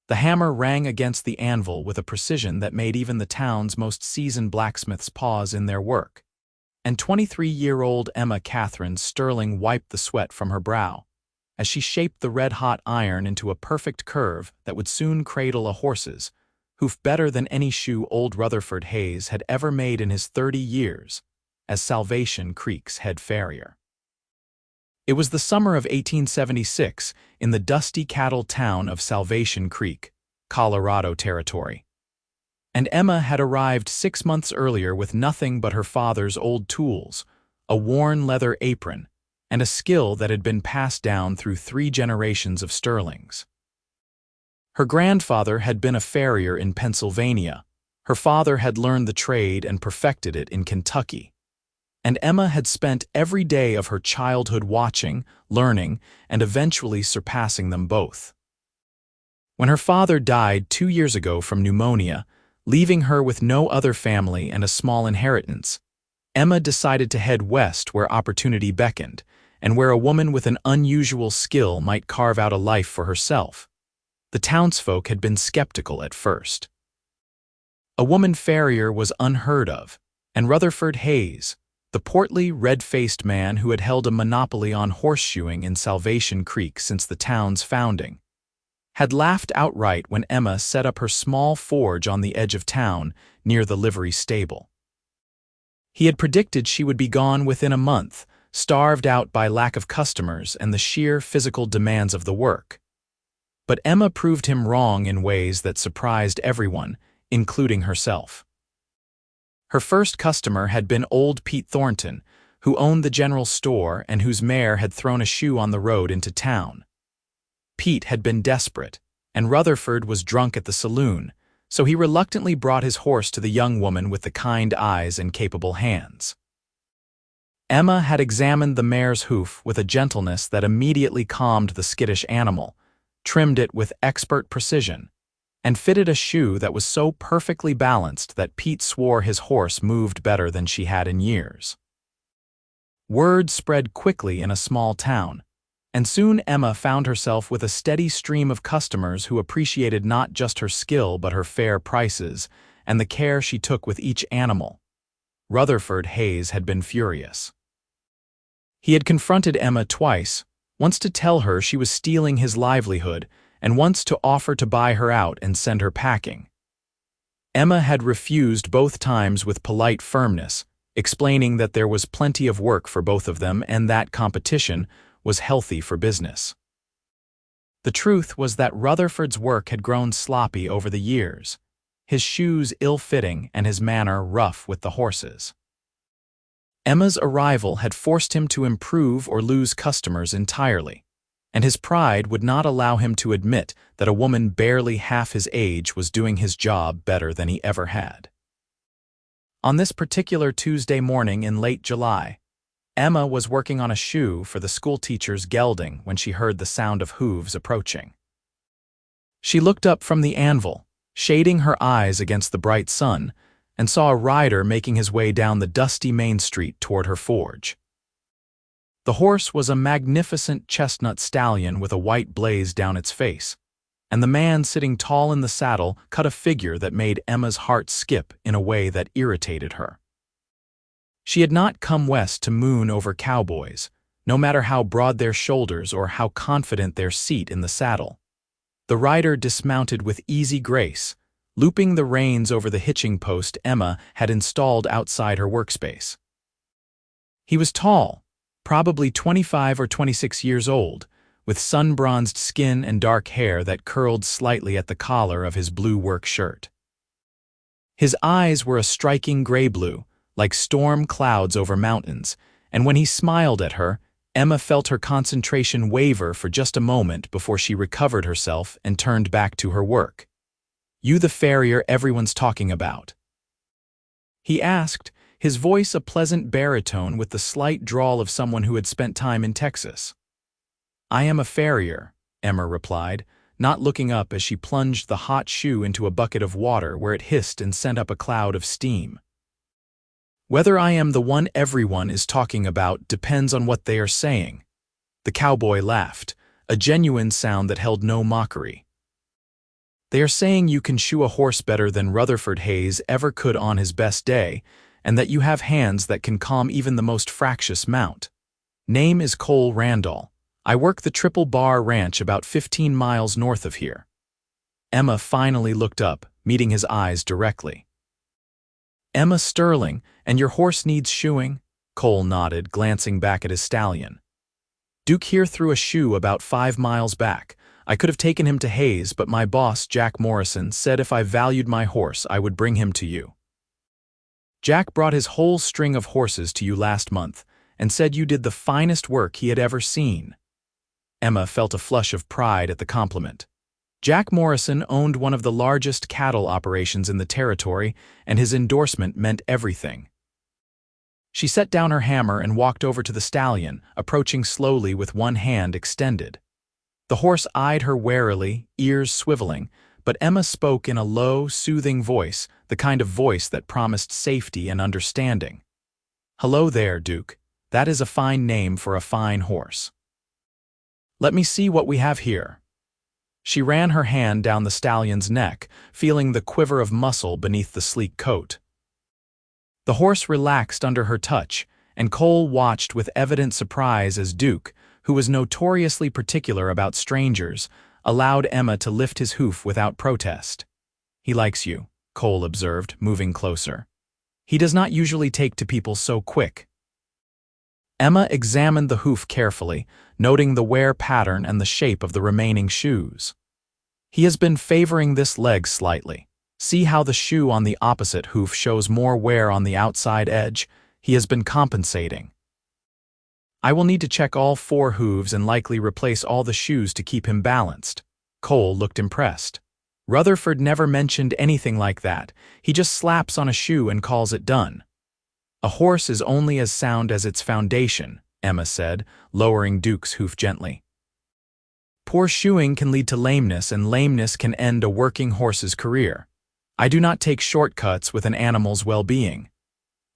The hammer rang against the anvil with a precision that made even the town's most seasoned blacksmiths pause in their work. And 23-year-old Emma Catherine Sterling wiped the sweat from her brow as she shaped the red-hot iron into a perfect curve that would soon cradle a horse's hoof better than any shoe old Rutherford Hayes had ever made in his 30 years as Salvation Creek's head farrier. It was the summer of 1876 in the dusty cattle town of Salvation Creek, Colorado Territory. And Emma had arrived 6 months earlier with nothing but her father's old tools, a worn leather apron, and a skill that had been passed down through 3 generations of Sterlings. Her grandfather had been a farrier in Pennsylvania, her father had learned the trade and perfected it in Kentucky, and Emma had spent every day of her childhood watching, learning, and eventually surpassing them both. When her father died 2 years ago from pneumonia, leaving her with no other family and a small inheritance, Emma decided to head west where opportunity beckoned, and where a woman with an unusual skill might carve out a life for herself. The townsfolk had been skeptical at first. A woman farrier was unheard of, and Rutherford Hayes, the portly, red-faced man who had held a monopoly on horseshoeing in Salvation Creek since the town's founding, had laughed outright when Emma set up her small forge on the edge of town near the livery stable. He had predicted she would be gone within a month, starved out by lack of customers and the sheer physical demands of the work. But Emma proved him wrong in ways that surprised everyone, including herself. Her first customer had been old Pete Thornton, who owned the general store and whose mare had thrown a shoe on the road into town. Pete had been desperate, and Rutherford was drunk at the saloon, so he reluctantly brought his horse to the young woman with the kind eyes and capable hands. Emma had examined the mare's hoof with a gentleness that immediately calmed the skittish animal, trimmed it with expert precision, and fitted a shoe that was so perfectly balanced that Pete swore his horse moved better than she had in years. Word spread quickly in a small town, and soon Emma found herself with a steady stream of customers who appreciated not just her skill but her fair prices and the care she took with each animal. Rutherford Hayes had been furious. He had confronted Emma twice, once to tell her she was stealing his livelihood and once to offer to buy her out and send her packing. Emma had refused both times with polite firmness, explaining that there was plenty of work for both of them and that competition was healthy for business. The truth was that Rutherford's work had grown sloppy over the years, his shoes ill-fitting and his manner rough with the horses. Emma's arrival had forced him to improve or lose customers entirely, and his pride would not allow him to admit that a woman barely half his age was doing his job better than he ever had. On this particular Tuesday morning in late July, Emma was working on a shoe for the schoolteacher's gelding when she heard the sound of hooves approaching. She looked up from the anvil, shading her eyes against the bright sun, and saw a rider making his way down the dusty main street toward her forge. The horse was a magnificent chestnut stallion with a white blaze down its face, and the man sitting tall in the saddle cut a figure that made Emma's heart skip in a way that irritated her. She had not come west to moon over cowboys, no matter how broad their shoulders or how confident their seat in the saddle. The rider dismounted with easy grace, looping the reins over the hitching post Emma had installed outside her workspace. He was tall, probably 25 or 26 years old, with sun-bronzed skin and dark hair that curled slightly at the collar of his blue work shirt. His eyes were a striking gray-blue, like storm clouds over mountains, and when he smiled at her, Emma felt her concentration waver for just a moment before she recovered herself and turned back to her work. "You the farrier everyone's talking about?" he asked, his voice a pleasant baritone with the slight drawl of someone who had spent time in Texas. "I am a farrier," Emma replied, not looking up as she plunged the hot shoe into a bucket of water where it hissed and sent up a cloud of steam. "Whether I am the one everyone is talking about depends on what they are saying." The cowboy laughed, a genuine sound that held no mockery. They are saying you can shoe a horse better than Rutherford Hayes ever could on his best day, and that you have hands that can calm even the most fractious mount. Name is Cole Randall. I work the Triple Bar Ranch about 15 miles north of here. Emma finally looked up, meeting his eyes directly. Emma Sterling, and your horse needs shoeing? Cole nodded, glancing back at his stallion. Duke here threw a shoe about 5 miles back. I could have taken him to Hayes, but my boss, Jack Morrison, said if I valued my horse, I would bring him to you. Jack brought his whole string of horses to you last month and said you did the finest work he had ever seen. Emma felt a flush of pride at the compliment. Jack Morrison owned one of the largest cattle operations in the territory, and his endorsement meant everything. She set down her hammer and walked over to the stallion, approaching slowly with one hand extended. The horse eyed her warily, ears swiveling, but Emma spoke in a low, soothing voice, the kind of voice that promised safety and understanding. "Hello there, Duke. That is a fine name for a fine horse. Let me see what we have here." She ran her hand down the stallion's neck, feeling the quiver of muscle beneath the sleek coat. The horse relaxed under her touch, and Cole watched with evident surprise as Duke, who was notoriously particular about strangers, allowed Emma to lift his hoof without protest. "He likes you," Cole observed, moving closer. "He does not usually take to people so quick." Emma examined the hoof carefully, noting the wear pattern and the shape of the remaining shoes. "He has been favoring this leg slightly. See how the shoe on the opposite hoof shows more wear on the outside edge? He has been compensating. I will need to check all 4 hooves and likely replace all the shoes to keep him balanced." Cole looked impressed. "Rutherford never mentioned anything like that. He just slaps on a shoe and calls it done." "A horse is only as sound as its foundation," Emma said, lowering Duke's hoof gently. "Poor shoeing can lead to lameness, and lameness can end a working horse's career. I do not take shortcuts with an animal's well-being."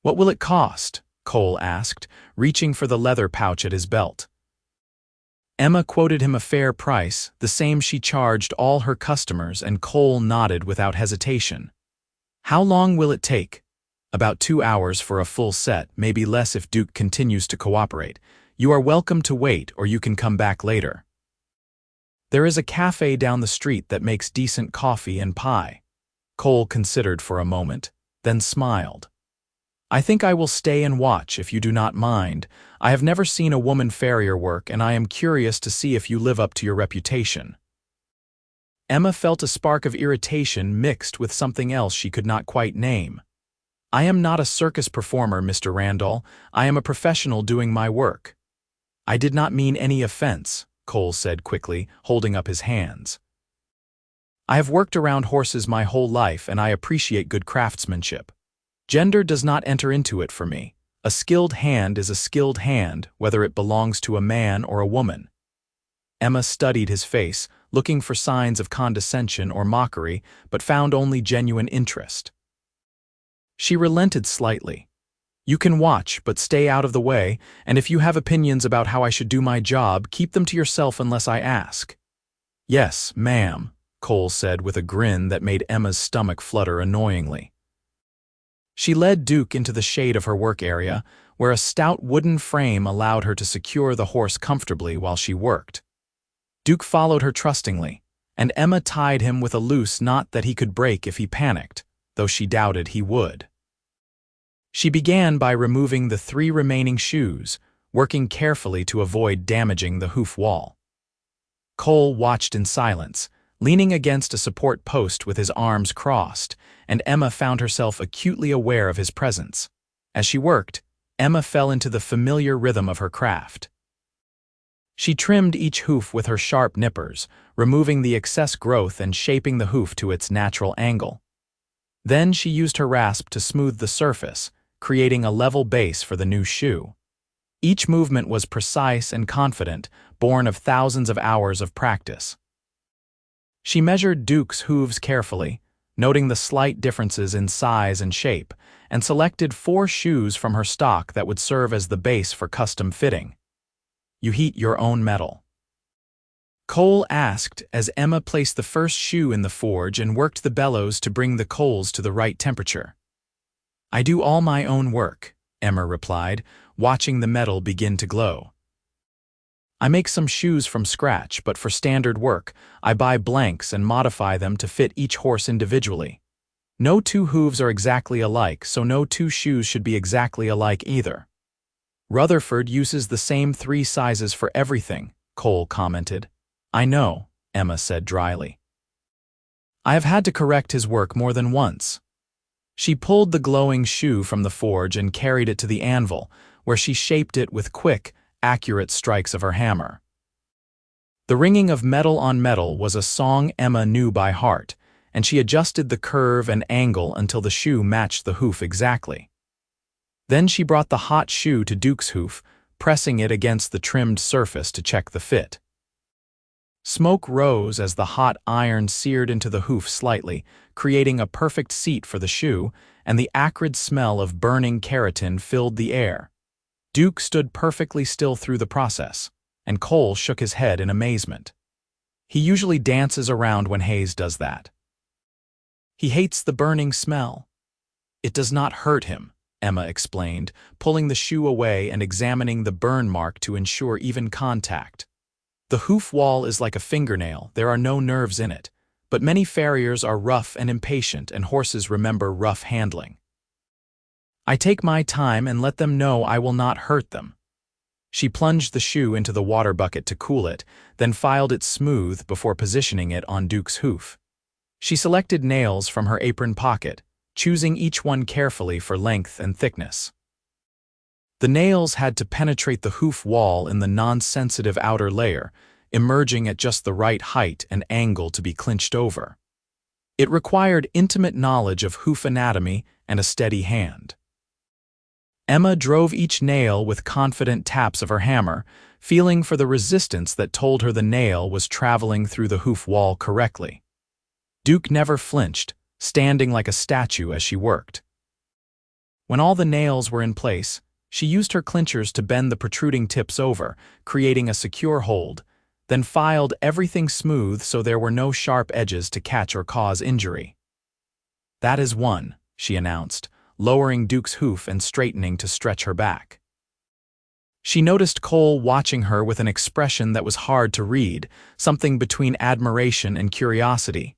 "What will it cost?" Cole asked, reaching for the leather pouch at his belt. Emma quoted him a fair price, the same she charged all her customers, and Cole nodded without hesitation. "How long will it take?" "About 2 hours for a full set, maybe less if Duke continues to cooperate. You are welcome to wait, or you can come back later. There is a cafe down the street that makes decent coffee and pie." Cole considered for a moment, then smiled. "I think I will stay and watch if you do not mind. I have never seen a woman farrier work, and I am curious to see if you live up to your reputation." Emma felt a spark of irritation mixed with something else she could not quite name. "I am not a circus performer, Mr. Randall. I am a professional doing my work." "I did not mean any offense," Cole said quickly, holding up his hands. "I have worked around horses my whole life, and I appreciate good craftsmanship. Gender does not enter into it for me. A skilled hand is a skilled hand, whether it belongs to a man or a woman." Emma studied his face, looking for signs of condescension or mockery, but found only genuine interest. She relented slightly. "You can watch, but stay out of the way, and if you have opinions about how I should do my job, keep them to yourself unless I ask." "Yes, ma'am," Cole said with a grin that made Emma's stomach flutter annoyingly. She led Duke into the shade of her work area, where a stout wooden frame allowed her to secure the horse comfortably while she worked. Duke followed her trustingly, and Emma tied him with a loose knot that he could break if he panicked, though she doubted he would. She began by removing the 3 remaining shoes, working carefully to avoid damaging the hoof wall. Cole watched in silence, leaning against a support post with his arms crossed, and Emma found herself acutely aware of his presence. As she worked, Emma fell into the familiar rhythm of her craft. She trimmed each hoof with her sharp nippers, removing the excess growth and shaping the hoof to its natural angle. Then she used her rasp to smooth the surface, creating a level base for the new shoe. Each movement was precise and confident, born of thousands of hours of practice. She measured Duke's hooves carefully, noting the slight differences in size and shape, and selected 4 shoes from her stock that would serve as the base for custom fitting. "You heat your own metal." Cole asked as Emma placed the first shoe in the forge and worked the bellows to bring the coals to the right temperature. I do all my own work, Emma replied, watching the metal begin to glow. I make some shoes from scratch, but for standard work, I buy blanks and modify them to fit each horse individually. No two hooves are exactly alike, so no two shoes should be exactly alike either. Rutherford uses the same 3 sizes for everything, Cole commented. I know, Emma said dryly. I have had to correct his work more than once. She pulled the glowing shoe from the forge and carried it to the anvil, where she shaped it with quick, accurate strikes of her hammer. The ringing of metal on metal was a song Emma knew by heart, and she adjusted the curve and angle until the shoe matched the hoof exactly. Then she brought the hot shoe to Duke's hoof, pressing it against the trimmed surface to check the fit. Smoke rose as the hot iron seared into the hoof slightly, creating a perfect seat for the shoe, and the acrid smell of burning keratin filled the air. Duke stood perfectly still through the process, and Cole shook his head in amazement. He usually dances around when Hayes does that. He hates the burning smell. It does not hurt him, Emma explained, pulling the shoe away and examining the burn mark to ensure even contact. The hoof wall is like a fingernail, there are no nerves in it, but many farriers are rough and impatient, and horses remember rough handling. I take my time and let them know I will not hurt them. She plunged the shoe into the water bucket to cool it, then filed it smooth before positioning it on Duke's hoof. She selected nails from her apron pocket, choosing each one carefully for length and thickness. The nails had to penetrate the hoof wall in the non-sensitive outer layer, emerging at just the right height and angle to be clinched over. It required intimate knowledge of hoof anatomy and a steady hand. Emma drove each nail with confident taps of her hammer, feeling for the resistance that told her the nail was traveling through the hoof wall correctly. Duke never flinched, standing like a statue as she worked. When all the nails were in place, she used her clinchers to bend the protruding tips over, creating a secure hold, then filed everything smooth so there were no sharp edges to catch or cause injury. That is one, she announced, lowering Duke's hoof and straightening to stretch her back. She noticed Cole watching her with an expression that was hard to read, something between admiration and curiosity.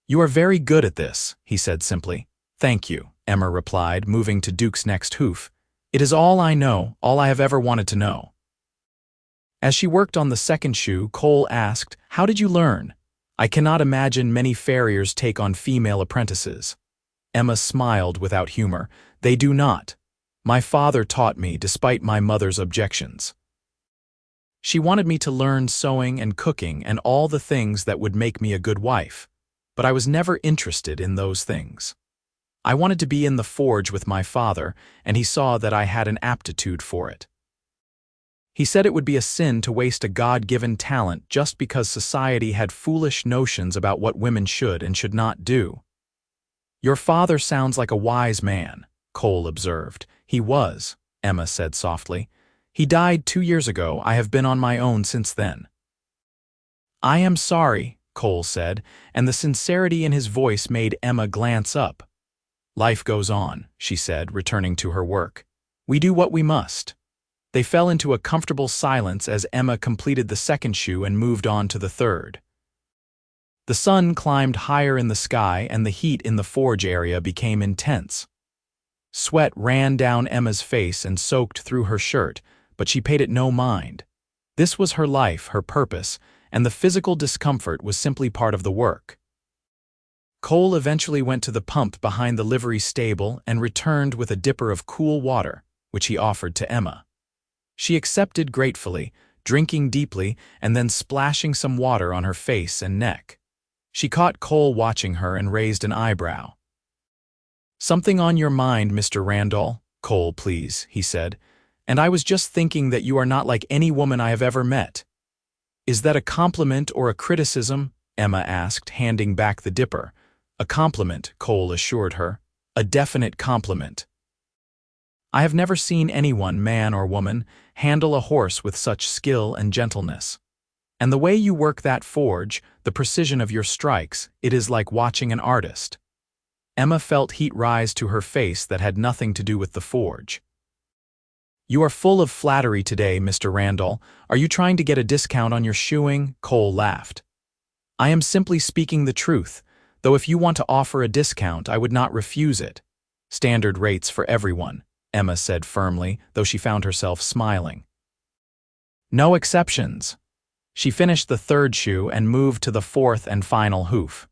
You are very good at this, he said simply. Thank you, Emma replied, moving to Duke's next hoof. It is all I know, all I have ever wanted to know. As she worked on the second shoe, Cole asked, How did you learn? I cannot imagine many farriers take on female apprentices. Emma smiled without humor. They do not. My father taught me despite my mother's objections. She wanted me to learn sewing and cooking and all the things that would make me a good wife, but I was never interested in those things. I wanted to be in the forge with my father, and he saw that I had an aptitude for it. He said it would be a sin to waste a God-given talent just because society had foolish notions about what women should and should not do. Your father sounds like a wise man, Cole observed. He was, Emma said softly. He died 2 years ago. I have been on my own since then. I am sorry, Cole said, and the sincerity in his voice made Emma glance up. Life goes on, she said, returning to her work. We do what we must. They fell into a comfortable silence as Emma completed the second shoe and moved on to the third. The sun climbed higher in the sky and the heat in the forge area became intense. Sweat ran down Emma's face and soaked through her shirt, but she paid it no mind. This was her life, her purpose, and the physical discomfort was simply part of the work. Cole eventually went to the pump behind the livery stable and returned with a dipper of cool water, which he offered to Emma. She accepted gratefully, drinking deeply and then splashing some water on her face and neck. She caught Cole watching her and raised an eyebrow. Something on your mind, Mr. Randall? Cole, please, he said. And I was just thinking that you are not like any woman I have ever met. Is that a compliment or a criticism? Emma asked, handing back the dipper. A compliment, Cole assured her. A definite compliment. I have never seen anyone, man or woman, handle a horse with such skill and gentleness. And the way you work that forge, the precision of your strikes, it is like watching an artist. Emma felt heat rise to her face that had nothing to do with the forge. You are full of flattery today, Mr. Randall. Are you trying to get a discount on your shoeing? Cole laughed. I am simply speaking the truth, though if you want to offer a discount, I would not refuse it. Standard rates for everyone, Emma said firmly, though she found herself smiling. No exceptions. She finished the third shoe and moved to the fourth and final hoof.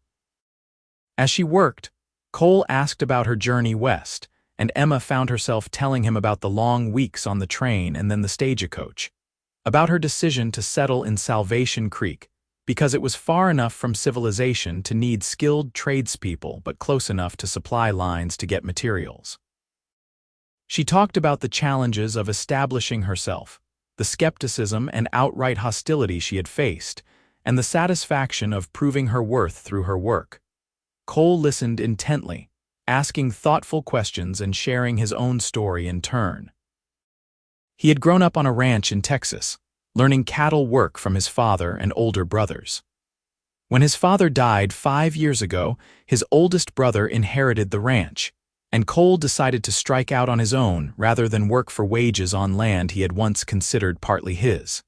As she worked, Cole asked about her journey west, and Emma found herself telling him about the long weeks on the train and then the stagecoach, about her decision to settle in Salvation Creek, because it was far enough from civilization to need skilled tradespeople but close enough to supply lines to get materials. She talked about the challenges of establishing herself, the skepticism and outright hostility she had faced, and the satisfaction of proving her worth through her work. Cole listened intently, asking thoughtful questions and sharing his own story in turn. He had grown up on a ranch in Texas, learning cattle work from his father and older brothers. When his father died 5 years ago, his oldest brother inherited the ranch, and Cole decided to strike out on his own rather than work for wages on land he had once considered partly his.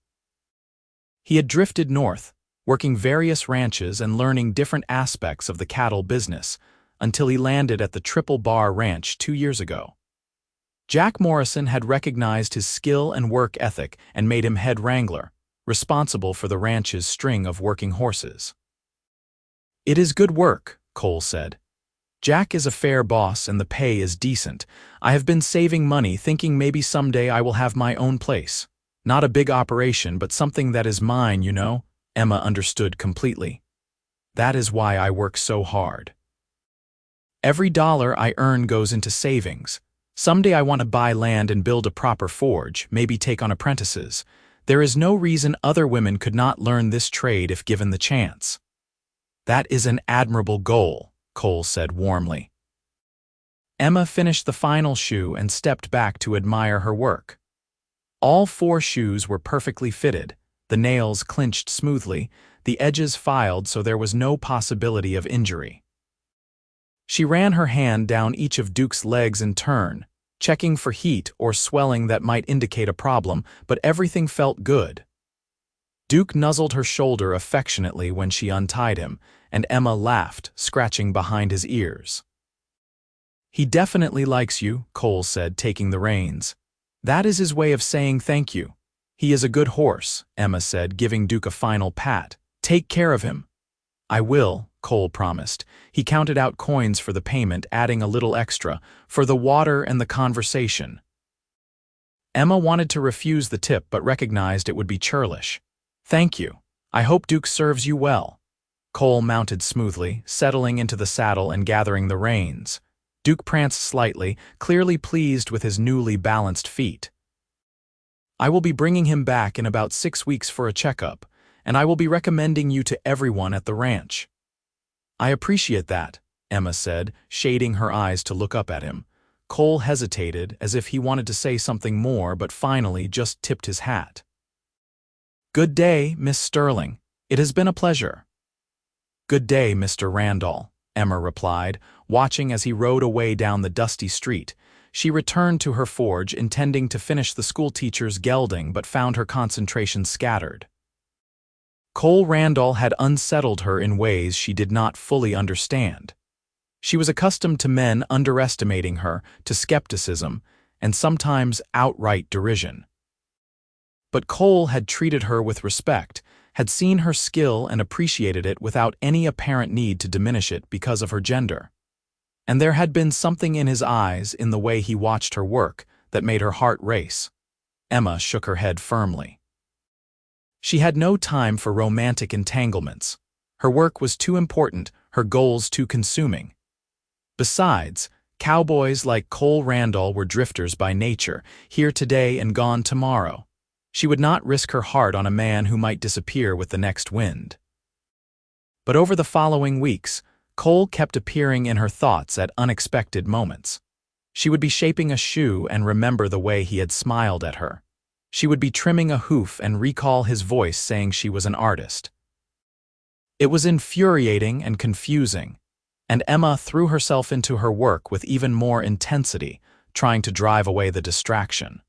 He had drifted north, working various ranches and learning different aspects of the cattle business, until he landed at the Triple Bar Ranch 2 years ago. Jack Morrison had recognized his skill and work ethic and made him head wrangler, responsible for the ranch's string of working horses. It is good work, Cole said. Jack is a fair boss and the pay is decent. I have been saving money thinking maybe someday I will have my own place. Not a big operation, but something that is mine, you know. Emma understood completely. That is why I work so hard. Every dollar I earn goes into savings. Someday I want to buy land and build a proper forge, maybe take on apprentices. There is no reason other women could not learn this trade if given the chance. That is an admirable goal, Cole said warmly. Emma finished the final shoe and stepped back to admire her work. All 4 shoes were perfectly fitted, the nails clinched smoothly, the edges filed so there was no possibility of injury. She ran her hand down each of Duke's legs in turn, checking for heat or swelling that might indicate a problem, but everything felt good. Duke nuzzled her shoulder affectionately when she untied him, and Emma laughed, scratching behind his ears. He definitely likes you, Cole said, taking the reins. That is his way of saying thank you. He is a good horse, Emma said, giving Duke a final pat. Take care of him. I will, Cole promised. He counted out coins for the payment, adding a little extra, for the water and the conversation. Emma wanted to refuse the tip but recognized it would be churlish. Thank you. I hope Duke serves you well. Cole mounted smoothly, settling into the saddle and gathering the reins. Duke pranced slightly, clearly pleased with his newly balanced feet. I will be bringing him back in about 6 weeks for a checkup, and I will be recommending you to everyone at the ranch. I appreciate that, Emma said, shading her eyes to look up at him. Cole hesitated, as if he wanted to say something more, but finally just tipped his hat. Good day, Miss Sterling. It has been a pleasure. Good day, Mr. Randall, Emma replied, watching as he rode away down the dusty street. She returned to her forge, intending to finish the schoolteacher's gelding, but found her concentration scattered. Cole Randall had unsettled her in ways she did not fully understand. She was accustomed to men underestimating her, to skepticism, and sometimes outright derision. But Cole had treated her with respect, had seen her skill and appreciated it without any apparent need to diminish it because of her gender. And there had been something in his eyes, in the way he watched her work, that made her heart race. Emma shook her head firmly. She had no time for romantic entanglements. Her work was too important, her goals too consuming. Besides, cowboys like Cole Randall were drifters by nature, here today and gone tomorrow. She would not risk her heart on a man who might disappear with the next wind. But over the following weeks, Cole kept appearing in her thoughts at unexpected moments. She would be shaping a shoe and remember the way he had smiled at her. She would be trimming a hoof and recall his voice saying she was an artist. It was infuriating and confusing, and Emma threw herself into her work with even more intensity, trying to drive away the distraction.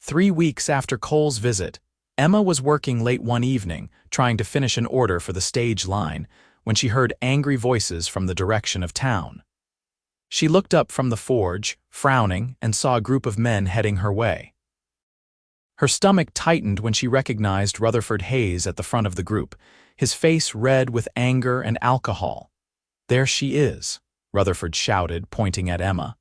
3 weeks after Cole's visit, Emma was working late one evening, trying to finish an order for the stage line, when she heard angry voices from the direction of town. She looked up from the forge, frowning, and saw a group of men heading her way. Her stomach tightened when she recognized Rutherford Hayes at the front of the group, his face red with anger and alcohol. "There she is," Rutherford shouted, pointing at Emma.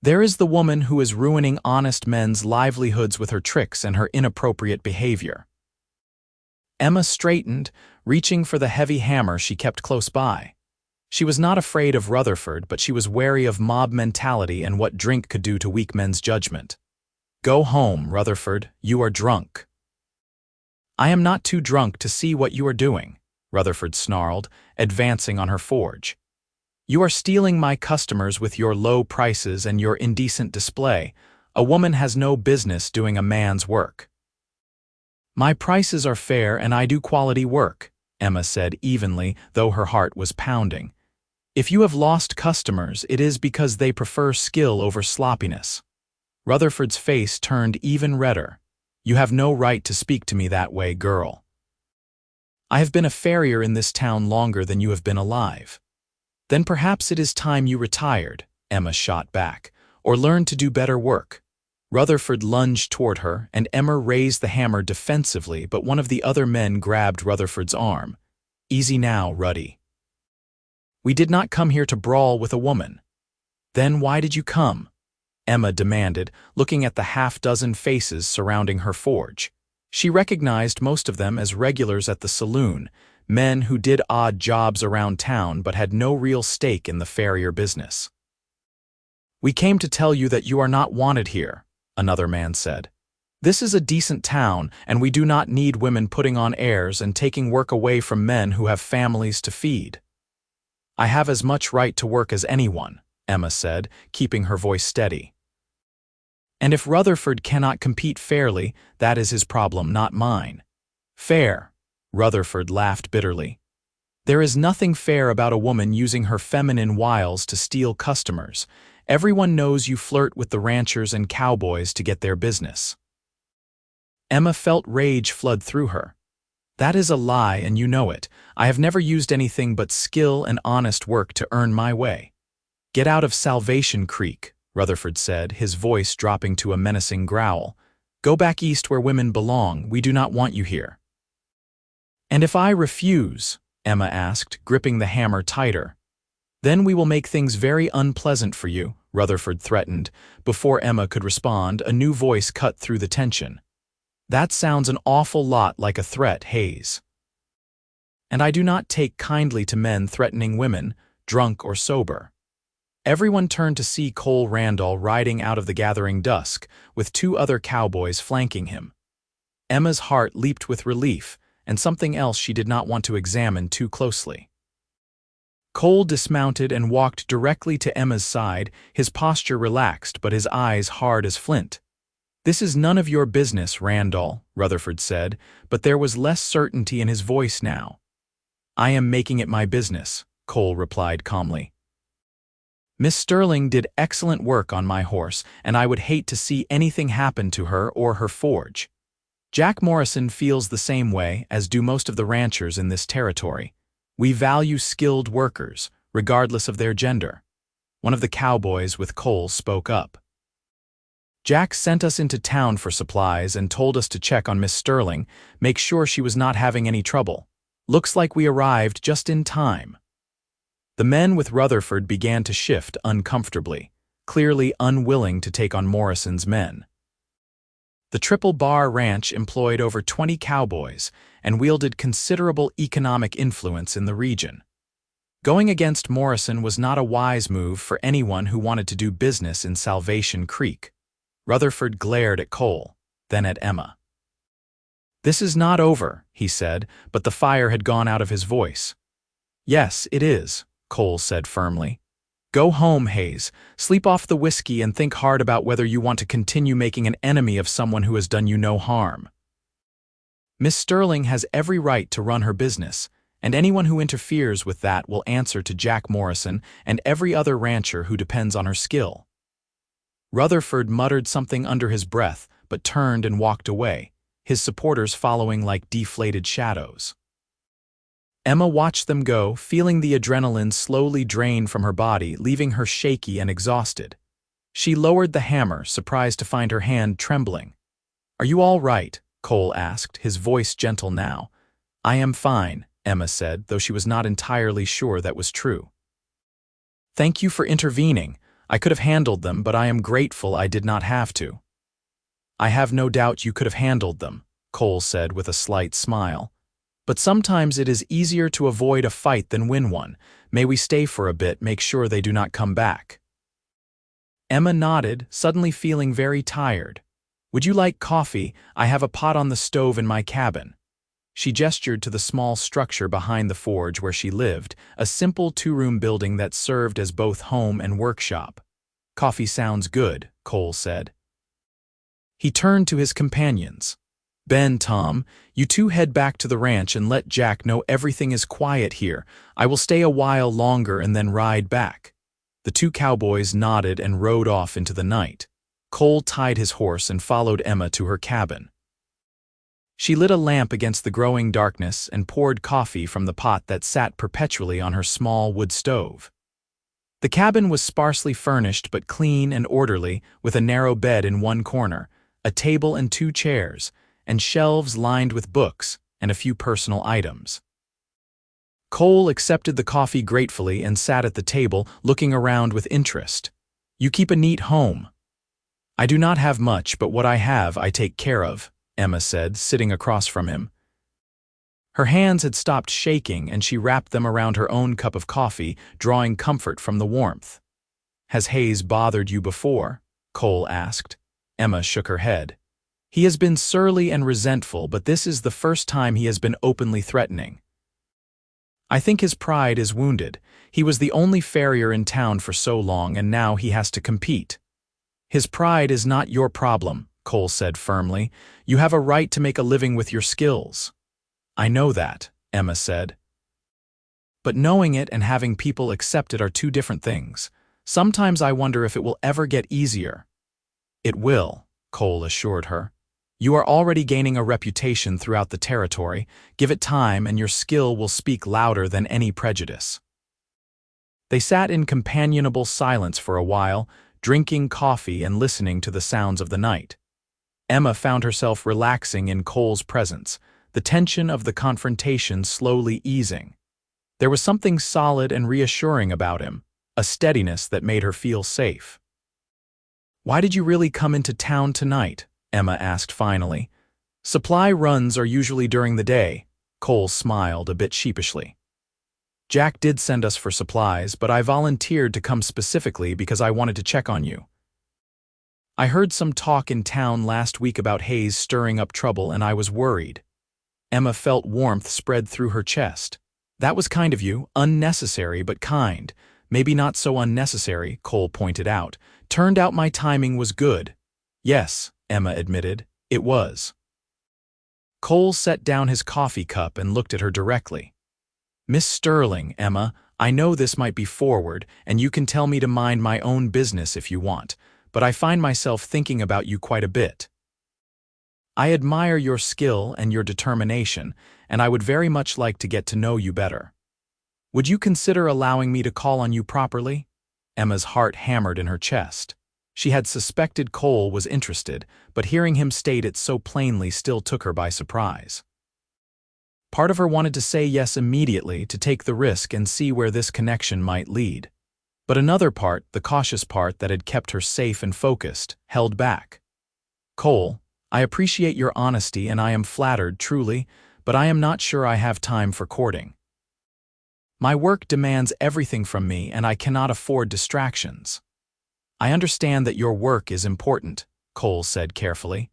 "There is the woman who is ruining honest men's livelihoods with her tricks and her inappropriate behavior." Emma straightened, reaching for the heavy hammer she kept close by. She was not afraid of Rutherford, but she was wary of mob mentality and what drink could do to weak men's judgment. "Go home, Rutherford, you are drunk." "I am not too drunk to see what you are doing," Rutherford snarled, advancing on her forge. "You are stealing my customers with your low prices and your indecent display. A woman has no business doing a man's work." "My prices are fair and I do quality work," Emma said evenly, though her heart was pounding. "If you have lost customers, it is because they prefer skill over sloppiness." Rutherford's face turned even redder. "You have no right to speak to me that way, girl. I have been a farrier in this town longer than you have been alive." "Then perhaps it is time you retired," Emma shot back, "or learned to do better work." Rutherford lunged toward her, and Emma raised the hammer defensively, but one of the other men grabbed Rutherford's arm. "Easy now, Ruddy. We did not come here to brawl with a woman." "Then why did you come?" Emma demanded, looking at the half-dozen faces surrounding her forge. She recognized most of them as regulars at the saloon, men who did odd jobs around town but had no real stake in the Farrier business. "We came to tell you that you are not wanted here," another man said. "This is a decent town, and we do not need women putting on airs and taking work away from men who have families to feed." "I have as much right to work as anyone," Emma said, keeping her voice steady. "And if Rutherford cannot compete fairly, that is his problem, not mine." "Fair," Rutherford laughed bitterly. "There is nothing fair about a woman using her feminine wiles to steal customers. Everyone knows you flirt with the ranchers and cowboys to get their business." Emma felt rage flood through her. "That is a lie, and you know it. I have never used anything but skill and honest work to earn my way." "Get out of Salvation Creek," Rutherford said, his voice dropping to a menacing growl. "Go back east where women belong. We do not want you here." "And if I refuse?" Emma asked, gripping the hammer tighter. "Then we will make things very unpleasant for you," Rutherford threatened. Before Emma could respond, a new voice cut through the tension. "That sounds an awful lot like a threat, Hayes. And I do not take kindly to men threatening women, drunk or sober." Everyone turned to see Cole Randall riding out of the gathering dusk, with 2 other cowboys flanking him. Emma's heart leaped with relief, and something else she did not want to examine too closely. Cole dismounted and walked directly to Emma's side, his posture relaxed but his eyes hard as flint. "This is none of your business, Randall," Rutherford said, but there was less certainty in his voice now. "I am making it my business," Cole replied calmly. "Miss Sterling did excellent work on my horse, and I would hate to see anything happen to her or her forge. Jack Morrison feels the same way, as do most of the ranchers in this territory. We value skilled workers, regardless of their gender." One of the cowboys with Cole spoke up. "Jack sent us into town for supplies and told us to check on Miss Sterling, make sure she was not having any trouble. Looks like we arrived just in time." The men with Rutherford began to shift uncomfortably, clearly unwilling to take on Morrison's men. The Triple Bar Ranch employed over 20 cowboys and wielded considerable economic influence in the region. Going against Morrison was not a wise move for anyone who wanted to do business in Salvation Creek. Rutherford glared at Cole, then at Emma. "This is not over," he said, but the fire had gone out of his voice. "Yes, it is," Cole said firmly. Go home, Hayes. Sleep off the whiskey and think hard about whether you want to continue making an enemy of someone who has done you no harm. Miss Sterling has every right to run her business, and anyone who interferes with that will answer to Jack Morrison and every other rancher who depends on her skill. Rutherford muttered something under his breath, but turned and walked away, his supporters following like deflated shadows. Emma watched them go, feeling the adrenaline slowly drain from her body, leaving her shaky and exhausted. She lowered the hammer, surprised to find her hand trembling. "Are you all right?" Cole asked, his voice gentle now. "I am fine," Emma said, though she was not entirely sure that was true. "Thank you for intervening. I could have handled them, but I am grateful I did not have to." "I have no doubt you could have handled them," Cole said with a slight smile. "But sometimes it is easier to avoid a fight than win one. May we stay for a bit, make sure they do not come back?" Emma nodded, suddenly feeling very tired. "Would you like coffee? I have a pot on the stove in my cabin." She gestured to the small structure behind the forge where she lived, a simple two-room building that served as both home and workshop. "Coffee sounds good," Cole said. He turned to his companions. "Ben, Tom, you two head back to the ranch and let Jack know everything is quiet here. I will stay a while longer and then ride back." The two cowboys nodded and rode off into the night. Cole tied his horse and followed Emma to her cabin. She lit a lamp against the growing darkness and poured coffee from the pot that sat perpetually on her small wood stove. The cabin was sparsely furnished but clean and orderly, with a narrow bed in one corner, a table and 2 chairs, and shelves lined with books and a few personal items. Cole accepted the coffee gratefully and sat at the table, looking around with interest. "You keep a neat home." "I do not have much, but what I have I take care of," Emma said, sitting across from him. Her hands had stopped shaking and she wrapped them around her own cup of coffee, drawing comfort from the warmth. "Has Hayes bothered you before?" Cole asked. Emma shook her head. "He has been surly and resentful, but this is the first time he has been openly threatening. I think his pride is wounded. He was the only farrier in town for so long, and now he has to compete." "His pride is not your problem," Cole said firmly. "You have a right to make a living with your skills." "I know that," Emma said. "But knowing it and having people accept it are two different things. Sometimes I wonder if it will ever get easier." "It will," Cole assured her. "You are already gaining a reputation throughout the territory. Give it time and your skill will speak louder than any prejudice." They sat in companionable silence for a while, drinking coffee and listening to the sounds of the night. Emma found herself relaxing in Cole's presence, the tension of the confrontation slowly easing. There was something solid and reassuring about him, a steadiness that made her feel safe. "Why did you really come into town tonight?" Emma asked finally. "Supply runs are usually during the day." Cole smiled a bit sheepishly. "Jack did send us for supplies, but I volunteered to come specifically because I wanted to check on you. I heard some talk in town last week about Hayes stirring up trouble and I was worried." Emma felt warmth spread through her chest. "That was kind of you, unnecessary but kind. Maybe not so unnecessary," Cole pointed out. "Turned out my timing was good." "Yes," Emma admitted, "it was." Cole set down his coffee cup and looked at her directly. "Miss Sterling, Emma, I know this might be forward, and you can tell me to mind my own business if you want, but I find myself thinking about you quite a bit. I admire your skill and your determination, and I would very much like to get to know you better. Would you consider allowing me to call on you properly?" Emma's heart hammered in her chest. She had suspected Cole was interested, but hearing him state it so plainly still took her by surprise. Part of her wanted to say yes immediately to take the risk and see where this connection might lead. But another part, the cautious part that had kept her safe and focused, held back. "Cole, I appreciate your honesty and I am flattered, truly, but I am not sure I have time for courting. My work demands everything from me and I cannot afford distractions." "I understand that your work is important," Cole said carefully,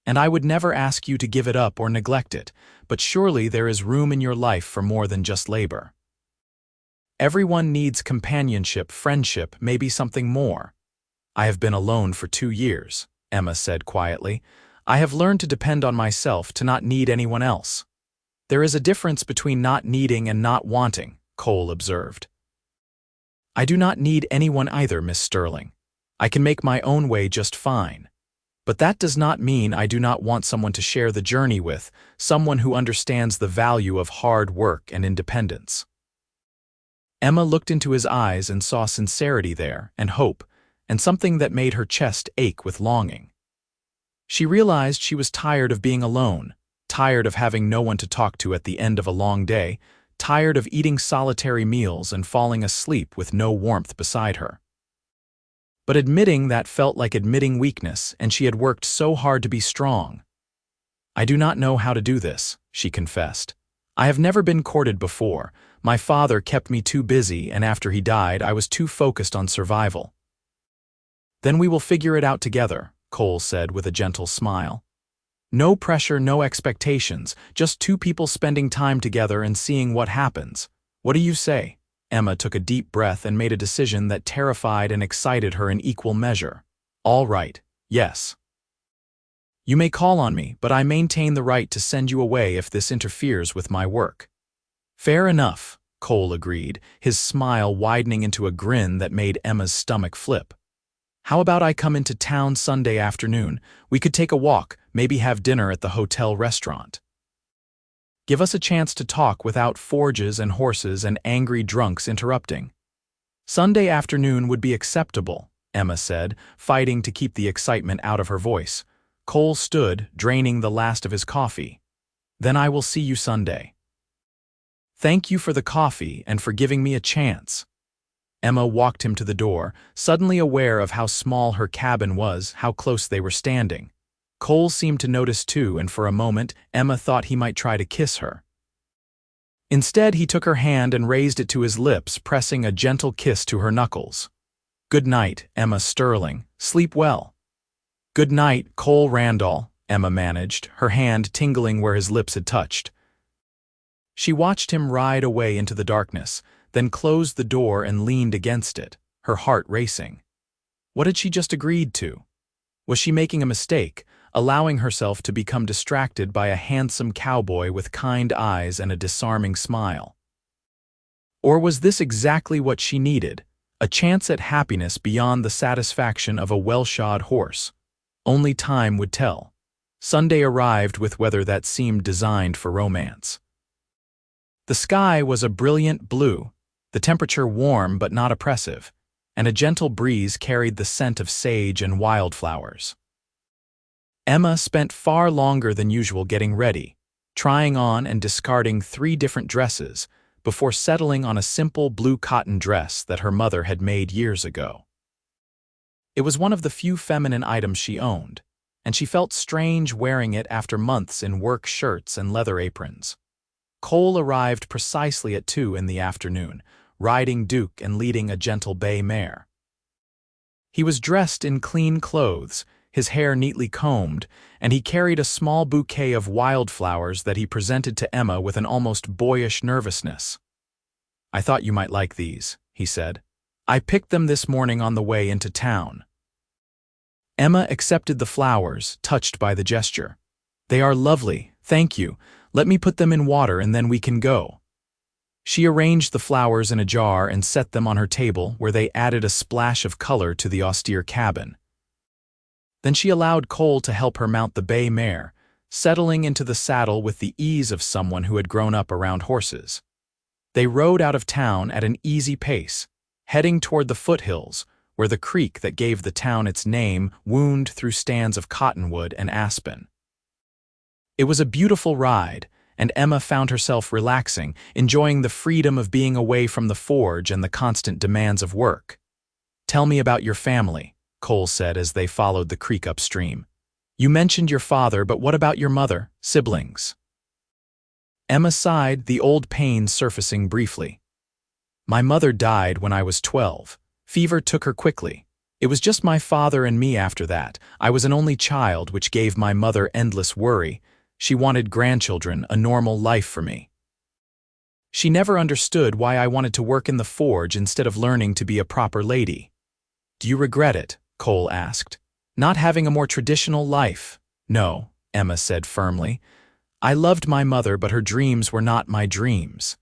"and I would never ask you to give it up or neglect it, but surely there is room in your life for more than just labor." Everyone needs companionship, friendship, maybe something more. I have been alone for 2 years, Emma said quietly. I have learned to depend on myself, to not need anyone else. There is a difference between not needing and not wanting, Cole observed. I do not need anyone either, Miss Sterling. I can make my own way just fine. But that does not mean I do not want someone to share the journey with, someone who understands the value of hard work and independence. Emma looked into his eyes and saw sincerity there, and hope, and something that made her chest ache with longing. She realized she was tired of being alone, tired of having no one to talk to at the end of a long day, tired of eating solitary meals and falling asleep with no warmth beside her. But admitting that felt like admitting weakness, and she had worked so hard to be strong. I do not know how to do this, she confessed. I have never been courted before. My father kept me too busy, and after he died, I was too focused on survival. Then we will figure it out together, Cole said with a gentle smile. No pressure, no expectations, just two people spending time together and seeing what happens. What do you say? Emma took a deep breath and made a decision that terrified and excited her in equal measure. All right, yes. You may call on me, but I maintain the right to send you away if this interferes with my work. Fair enough, Cole agreed, his smile widening into a grin that made Emma's stomach flip. How about I come into town Sunday afternoon? We could take a walk, maybe have dinner at the hotel restaurant. Give us a chance to talk without forges and horses and angry drunks interrupting. Sunday afternoon would be acceptable, Emma said, fighting to keep the excitement out of her voice. Cole stood, draining the last of his coffee. Then I will see you Sunday. Thank you for the coffee and for giving me a chance. Emma walked him to the door, suddenly aware of how small her cabin was, how close they were standing. Cole seemed to notice too, and for a moment, Emma thought he might try to kiss her. Instead, he took her hand and raised it to his lips, pressing a gentle kiss to her knuckles. Good night, Emma Sterling. Sleep well. Good night, Cole Randall, Emma managed, her hand tingling where his lips had touched. She watched him ride away into the darkness, then closed the door and leaned against it, her heart racing. What had she just agreed to? Was she making a mistake, allowing herself to become distracted by a handsome cowboy with kind eyes and a disarming smile? Or was this exactly what she needed, a chance at happiness beyond the satisfaction of a well-shod horse? Only time would tell. Sunday arrived with weather that seemed designed for romance. The sky was a brilliant blue, the temperature warm but not oppressive, and a gentle breeze carried the scent of sage and wildflowers. Emma spent far longer than usual getting ready, trying on and discarding 3 different dresses before settling on a simple blue cotton dress that her mother had made years ago. It was one of the few feminine items she owned, and she felt strange wearing it after months in work shirts and leather aprons. Cole arrived precisely at 2 in the afternoon, riding Duke and leading a gentle bay mare. He was dressed in clean clothes, his hair neatly combed, and he carried a small bouquet of wildflowers that he presented to Emma with an almost boyish nervousness. I thought you might like these, he said. I picked them this morning on the way into town. Emma accepted the flowers, touched by the gesture. They are lovely, thank you. Let me put them in water and then we can go. She arranged the flowers in a jar and set them on her table, where they added a splash of color to the austere cabin. Then she allowed Cole to help her mount the bay mare, settling into the saddle with the ease of someone who had grown up around horses. They rode out of town at an easy pace, heading toward the foothills, where the creek that gave the town its name wound through stands of cottonwood and aspen. It was a beautiful ride, and Emma found herself relaxing, enjoying the freedom of being away from the forge and the constant demands of work. Tell me about your family, Cole said as they followed the creek upstream. You mentioned your father, but what about your mother, siblings? Emma sighed, the old pain surfacing briefly. My mother died when I was 12. Fever took her quickly. It was just my father and me after that. I was an only child, which gave my mother endless worry. She wanted grandchildren, a normal life for me. She never understood why I wanted to work in the forge instead of learning to be a proper lady. Do you regret it? Cole asked. Not having a more traditional life? No, Emma said firmly. I loved my mother, but her dreams were not my dreams.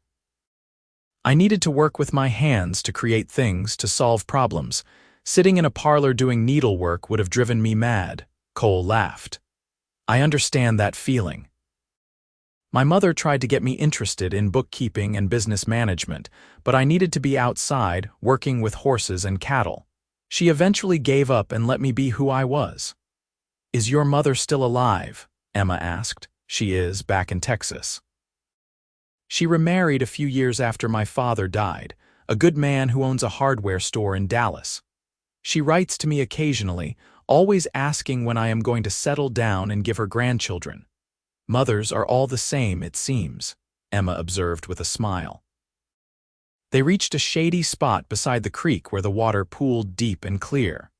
I needed to work with my hands to create things, to solve problems. Sitting in a parlor doing needlework would have driven me mad. Cole laughed. I understand that feeling. My mother tried to get me interested in bookkeeping and business management, but I needed to be outside, working with horses and cattle. She eventually gave up and let me be who I was. Is your mother still alive? Emma asked. She is, back in Texas. She remarried a few years after my father died, a good man who owns a hardware store in Dallas. She writes to me occasionally, always asking when I am going to settle down and give her grandchildren. Mothers are all the same, it seems, Emma observed with a smile. They reached a shady spot beside the creek where the water pooled deep and clear.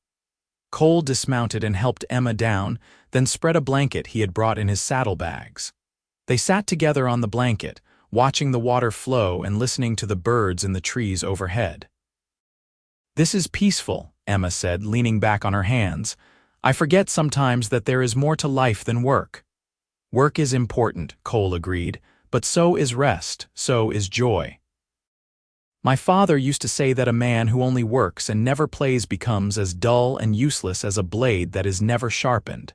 Cole dismounted and helped Emma down, then spread a blanket he had brought in his saddlebags. They sat together on the blanket, watching the water flow and listening to the birds in the trees overhead. This is peaceful, Emma said, leaning back on her hands. I forget sometimes that there is more to life than work. Work is important, Cole agreed, but so is rest, so is joy. My father used to say that a man who only works and never plays becomes as dull and useless as a blade that is never sharpened.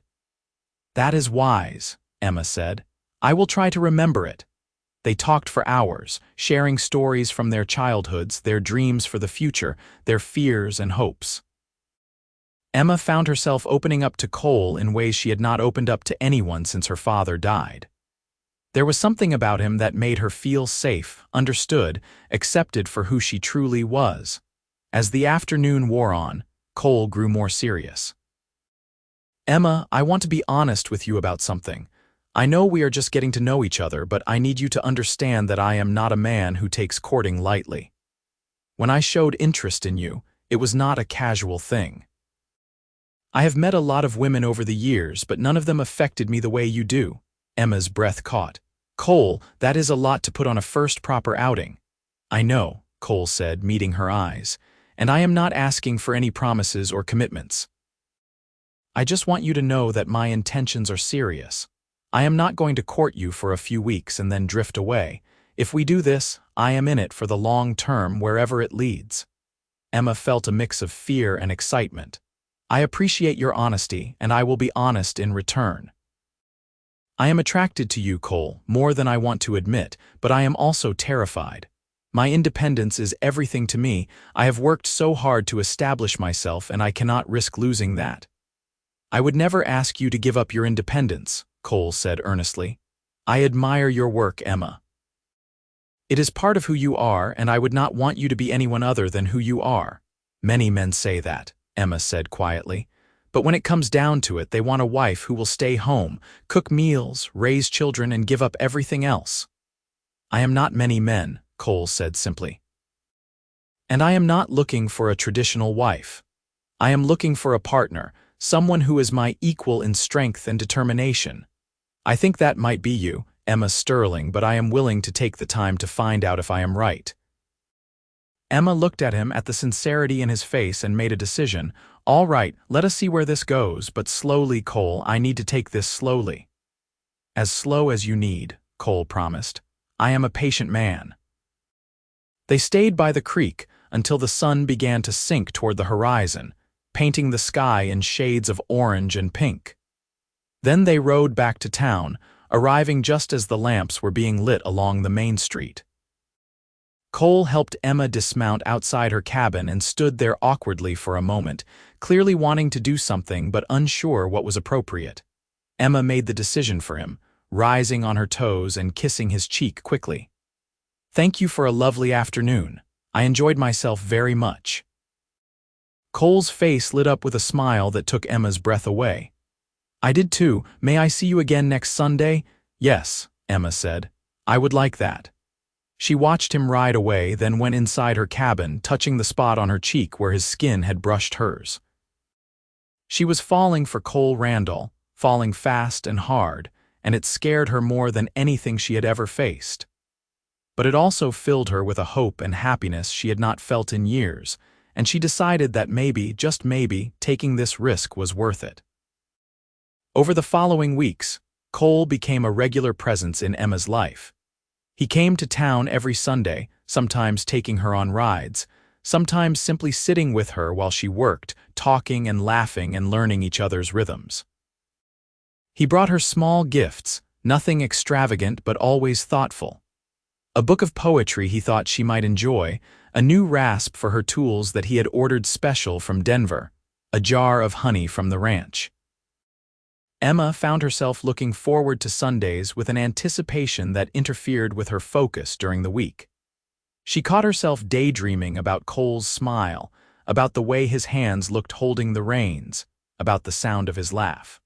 That is wise, Emma said. I will try to remember it. They talked for hours, sharing stories from their childhoods, their dreams for the future, their fears and hopes. Emma found herself opening up to Cole in ways she had not opened up to anyone since her father died. There was something about him that made her feel safe, understood, accepted for who she truly was. As the afternoon wore on, Cole grew more serious. Emma, I want to be honest with you about something. I know we are just getting to know each other, but I need you to understand that I am not a man who takes courting lightly. When I showed interest in you, it was not a casual thing. I have met a lot of women over the years, but none of them affected me the way you do. Emma's breath caught. Cole, that is a lot to put on a first proper outing. I know, Cole said, meeting her eyes, and I am not asking for any promises or commitments. I just want you to know that my intentions are serious. I am not going to court you for a few weeks and then drift away. If we do this, I am in it for the long term wherever it leads. Emma felt a mix of fear and excitement. I appreciate your honesty, and I will be honest in return. I am attracted to you, Cole, more than I want to admit, but I am also terrified. My independence is everything to me. I have worked so hard to establish myself, and I cannot risk losing that. I would never ask you to give up your independence, Cole said earnestly. I admire your work, Emma. It is part of who you are, and I would not want you to be anyone other than who you are. Many men say that, Emma said quietly. But when it comes down to it, they want a wife who will stay home, cook meals, raise children, and give up everything else. I am not many men, Cole said simply. And I am not looking for a traditional wife. I am looking for a partner, someone who is my equal in strength and determination. I think that might be you, Emma Sterling, but I am willing to take the time to find out if I am right. Emma looked at him, at the sincerity in his face, and made a decision. All right, let us see where this goes, but slowly, Cole. I need to take this slowly. As slow as you need, Cole promised. I am a patient man. They stayed by the creek until the sun began to sink toward the horizon, painting the sky in shades of orange and pink. Then they rode back to town, arriving just as the lamps were being lit along the main street. Cole helped Emma dismount outside her cabin and stood there awkwardly for a moment, clearly wanting to do something but unsure what was appropriate. Emma made the decision for him, rising on her toes and kissing his cheek quickly. Thank you for a lovely afternoon. I enjoyed myself very much. Cole's face lit up with a smile that took Emma's breath away. I did too. May I see you again next Sunday? Yes, Emma said. I would like that. She watched him ride away, then went inside her cabin, touching the spot on her cheek where his skin had brushed hers. She was falling for Cole Randall, falling fast and hard, and it scared her more than anything she had ever faced. But it also filled her with a hope and happiness she had not felt in years, and she decided that maybe, just maybe, taking this risk was worth it. Over the following weeks, Cole became a regular presence in Emma's life. He came to town every Sunday, sometimes taking her on rides, sometimes simply sitting with her while she worked, talking and laughing and learning each other's rhythms. He brought her small gifts, nothing extravagant but always thoughtful. A book of poetry he thought she might enjoy, a new rasp for her tools that he had ordered special from Denver, a jar of honey from the ranch. Emma found herself looking forward to Sundays with an anticipation that interfered with her focus during the week. She caught herself daydreaming about Cole's smile, about the way his hands looked holding the reins, about the sound of his laugh.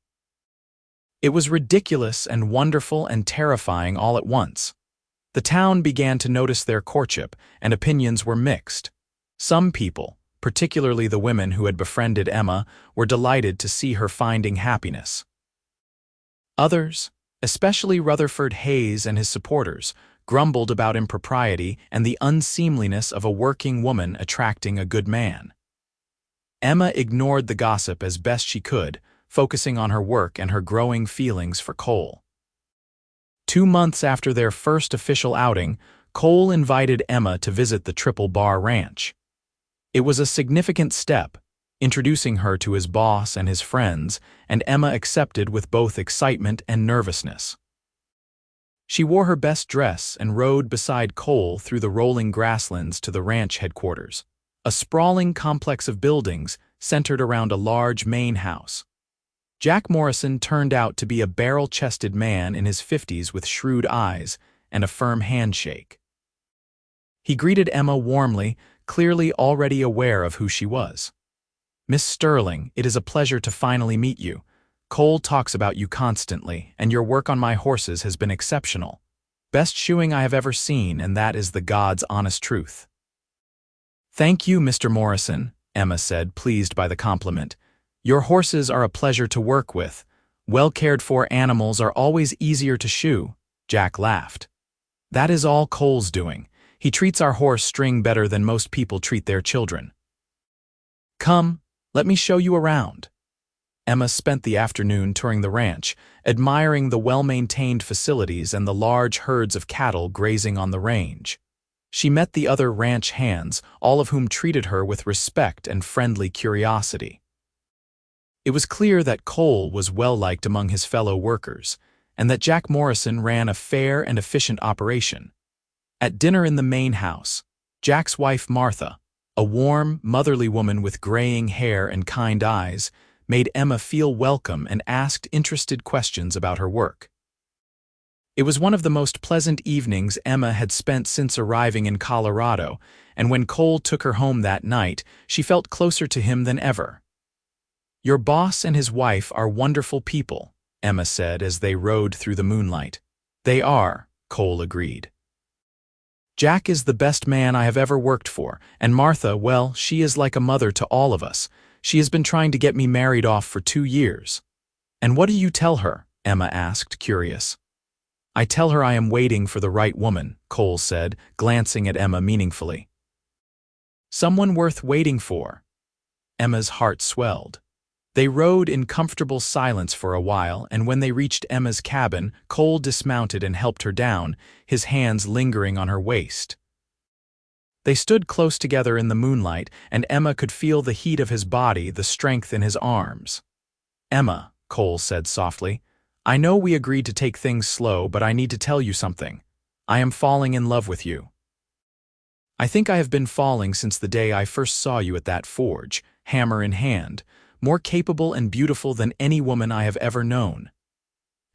It was ridiculous and wonderful and terrifying all at once. The town began to notice their courtship, and opinions were mixed. Some people, particularly the women who had befriended Emma, were delighted to see her finding happiness. Others, especially Rutherford Hayes and his supporters, grumbled about impropriety and the unseemliness of a working woman attracting a good man. Emma ignored the gossip as best she could, focusing on her work and her growing feelings for Cole. 2 months after their first official outing, Cole invited Emma to visit the Triple Bar Ranch. It was a significant step, introducing her to his boss and his friends, and Emma accepted with both excitement and nervousness. She wore her best dress and rode beside Cole through the rolling grasslands to the ranch headquarters, a sprawling complex of buildings centered around a large main house. Jack Morrison turned out to be a barrel-chested man in his 50s with shrewd eyes and a firm handshake. He greeted Emma warmly, clearly already aware of who she was. "Miss Sterling, it is a pleasure to finally meet you. Cole talks about you constantly, and your work on my horses has been exceptional. Best shoeing I have ever seen, and that is the God's honest truth." "Thank you, Mr. Morrison," Emma said, pleased by the compliment. "Your horses are a pleasure to work with. Well-cared-for animals are always easier to shoe." Jack laughed. "That is all Cole's doing. He treats our horse String better than most people treat their children." "Come, let me show you around." Emma spent the afternoon touring the ranch, admiring the well-maintained facilities and the large herds of cattle grazing on the range. She met the other ranch hands, all of whom treated her with respect and friendly curiosity. It was clear that Cole was well-liked among his fellow workers, and that Jack Morrison ran a fair and efficient operation. At dinner in the main house, Jack's wife Martha, a warm, motherly woman with graying hair and kind eyes, made Emma feel welcome and asked interested questions about her work. It was one of the most pleasant evenings Emma had spent since arriving in Colorado, and when Cole took her home that night, she felt closer to him than ever. "Your boss and his wife are wonderful people," Emma said as they rode through the moonlight. "They are," Cole agreed. "Jack is the best man I have ever worked for, and Martha, well, she is like a mother to all of us. She has been trying to get me married off for 2 years. "And what do you tell her?" Emma asked, curious. "I tell her I am waiting for the right woman," Cole said, glancing at Emma meaningfully. "Someone worth waiting for." Emma's heart swelled. They rode in comfortable silence for a while, and when they reached Emma's cabin, Cole dismounted and helped her down, his hands lingering on her waist. They stood close together in the moonlight, and Emma could feel the heat of his body, the strength in his arms. "Emma," Cole said softly, "I know we agreed to take things slow, but I need to tell you something. I am falling in love with you. I think I have been falling since the day I first saw you at that forge, hammer in hand, more capable and beautiful than any woman I have ever known."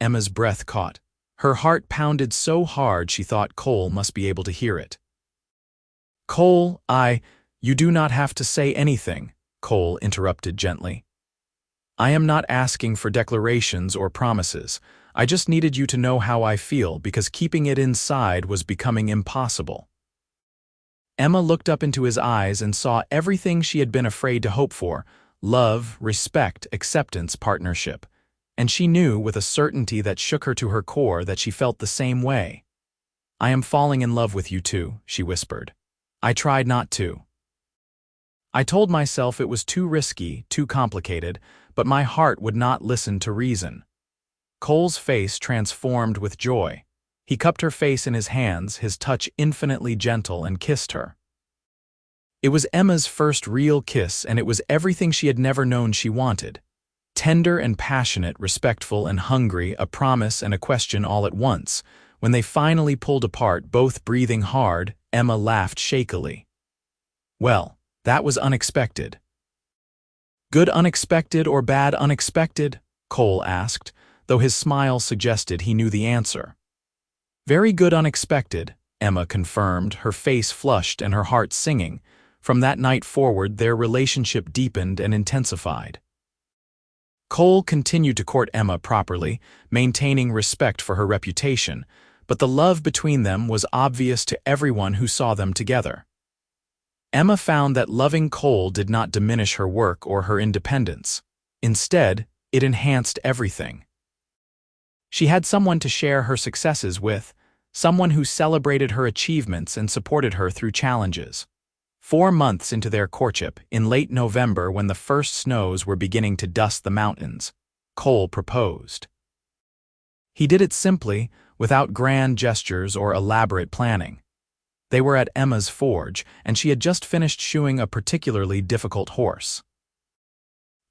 Emma's breath caught. Her heart pounded so hard she thought Cole must be able to hear it. "Cole, you do not have to say anything," Cole interrupted gently. "I am not asking for declarations or promises. I just needed you to know how I feel because keeping it inside was becoming impossible." Emma looked up into his eyes and saw everything she had been afraid to hope for: love, respect, acceptance, partnership. And she knew with a certainty that shook her to her core that she felt the same way. "I am falling in love with you too," she whispered. "I tried not to. I told myself it was too risky, too complicated, but my heart would not listen to reason." Cole's face transformed with joy. He cupped her face in his hands, his touch infinitely gentle, and kissed her. It was Emma's first real kiss, and it was everything she had never known she wanted. Tender and passionate, respectful and hungry, a promise and a question all at once. When they finally pulled apart, both breathing hard, Emma laughed shakily. "Well, that was unexpected." "Good unexpected or bad unexpected?" Cole asked, though his smile suggested he knew the answer. "Very good unexpected," Emma confirmed, her face flushed and her heart singing. From that night forward, their relationship deepened and intensified. Cole continued to court Emma properly, maintaining respect for her reputation, but the love between them was obvious to everyone who saw them together. Emma found that loving Cole did not diminish her work or her independence. Instead, it enhanced everything. She had someone to share her successes with, someone who celebrated her achievements and supported her through challenges. 4 months into their courtship, in late November when the first snows were beginning to dust the mountains, Cole proposed. He did it simply, without grand gestures or elaborate planning. They were at Emma's forge, and she had just finished shoeing a particularly difficult horse.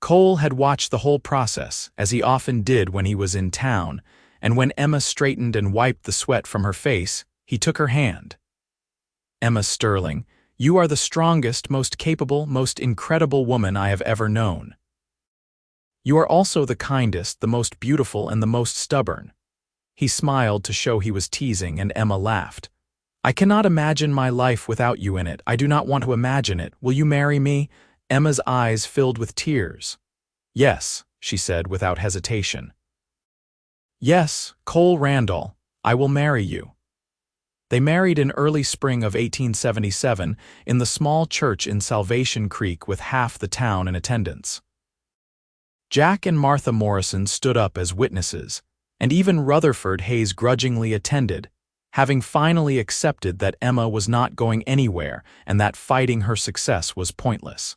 Cole had watched the whole process, as he often did when he was in town, and when Emma straightened and wiped the sweat from her face, he took her hand. "Emma Sterling, you are the strongest, most capable, most incredible woman I have ever known. You are also the kindest, the most beautiful, and the most stubborn." He smiled to show he was teasing, and Emma laughed. "I cannot imagine my life without you in it. I do not want to imagine it. Will you marry me?" Emma's eyes filled with tears. "Yes," she said without hesitation. "Yes, Cole Randall, I will marry you." They married in early spring of 1877 in the small church in Salvation Creek with half the town in attendance. Jack and Martha Morrison stood up as witnesses, and even Rutherford Hayes grudgingly attended, having finally accepted that Emma was not going anywhere and that fighting her success was pointless.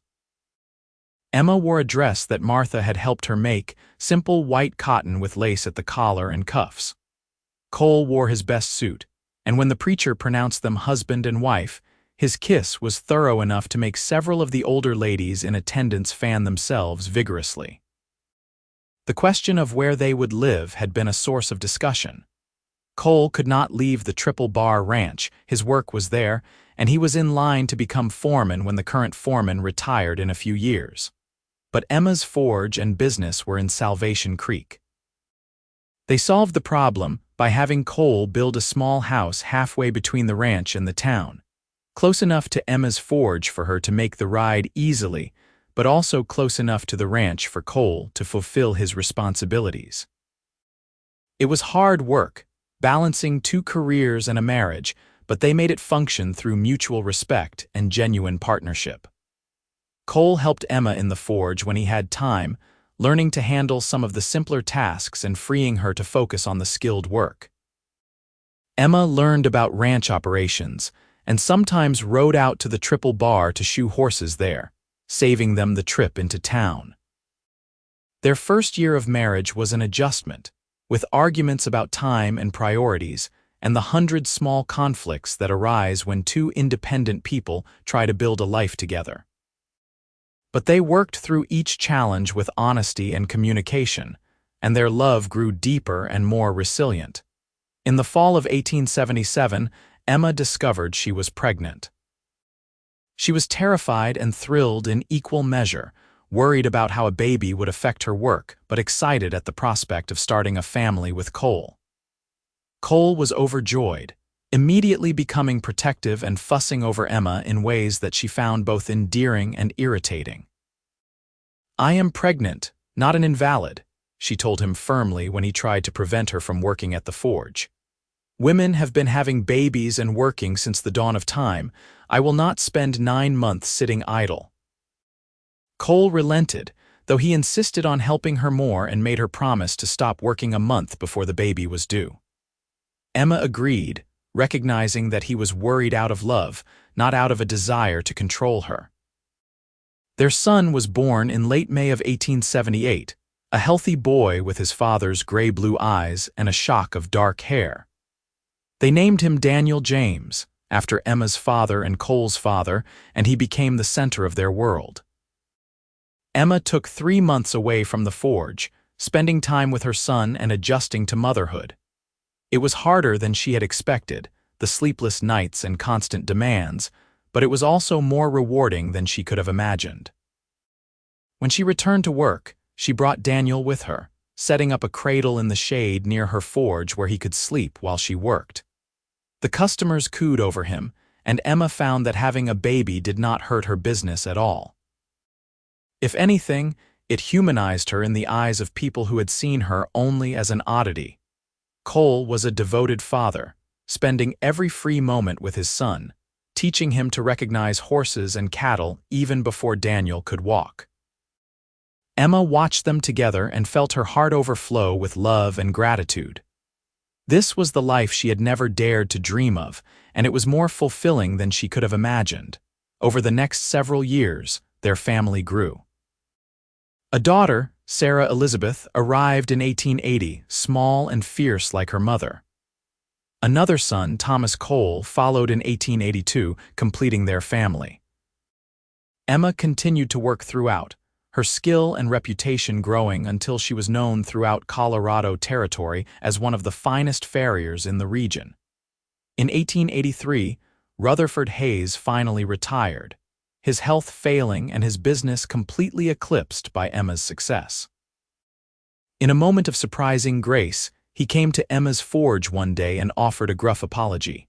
Emma wore a dress that Martha had helped her make, simple white cotton with lace at the collar and cuffs. Cole wore his best suit, and when the preacher pronounced them husband and wife, his kiss was thorough enough to make several of the older ladies in attendance fan themselves vigorously. The question of where they would live had been a source of discussion. Cole could not leave the Triple Bar Ranch, his work was there, and he was in line to become foreman when the current foreman retired in a few years. But Emma's forge and business were in Salvation Creek. They solved the problem by having Cole build a small house halfway between the ranch and the town, close enough to Emma's forge for her to make the ride easily, but also close enough to the ranch for Cole to fulfill his responsibilities. It was hard work, balancing 2 careers and a marriage, but they made it function through mutual respect and genuine partnership. Cole helped Emma in the forge when he had time, learning to handle some of the simpler tasks and freeing her to focus on the skilled work. Emma learned about ranch operations and sometimes rode out to the Triple Bar to shoe horses there, saving them the trip into town. Their first year of marriage was an adjustment, with arguments about time and priorities, and the 100 small conflicts that arise when 2 independent people try to build a life together. But they worked through each challenge with honesty and communication, and their love grew deeper and more resilient. In the fall of 1877, Emma discovered she was pregnant. She was terrified and thrilled in equal measure, worried about how a baby would affect her work, but excited at the prospect of starting a family with Cole. Cole was overjoyed, immediately becoming protective and fussing over Emma in ways that she found both endearing and irritating. "I am pregnant, not an invalid," she told him firmly when he tried to prevent her from working at the forge. "Women have been having babies and working since the dawn of time. I will not spend 9 months sitting idle." Cole relented, though he insisted on helping her more and made her promise to stop working a month before the baby was due. Emma agreed, recognizing that he was worried out of love, not out of a desire to control her. Their son was born in late May of 1878, a healthy boy with his father's gray-blue eyes and a shock of dark hair. They named him Daniel James, after Emma's father and Cole's father, and he became the center of their world. Emma took 3 months away from the forge, spending time with her son and adjusting to motherhood. It was harder than she had expected, the sleepless nights and constant demands, but it was also more rewarding than she could have imagined. When she returned to work, she brought Daniel with her, setting up a cradle in the shade near her forge where he could sleep while she worked. The customers cooed over him, and Emma found that having a baby did not hurt her business at all. If anything, it humanized her in the eyes of people who had seen her only as an oddity. Cole was a devoted father, spending every free moment with his son, teaching him to recognize horses and cattle even before Daniel could walk. Emma watched them together and felt her heart overflow with love and gratitude. This was the life she had never dared to dream of, and it was more fulfilling than she could have imagined. Over the next several years, their family grew. A daughter, Sarah Elizabeth, arrived in 1880, small and fierce like her mother. Another son, Thomas Cole, followed in 1882, completing their family. Emma continued to work throughout, her skill and reputation growing until she was known throughout Colorado Territory as one of the finest farriers in the region. In 1883, Rutherford Hayes finally retired, his health failing and his business completely eclipsed by Emma's success. In a moment of surprising grace, he came to Emma's forge one day and offered a gruff apology.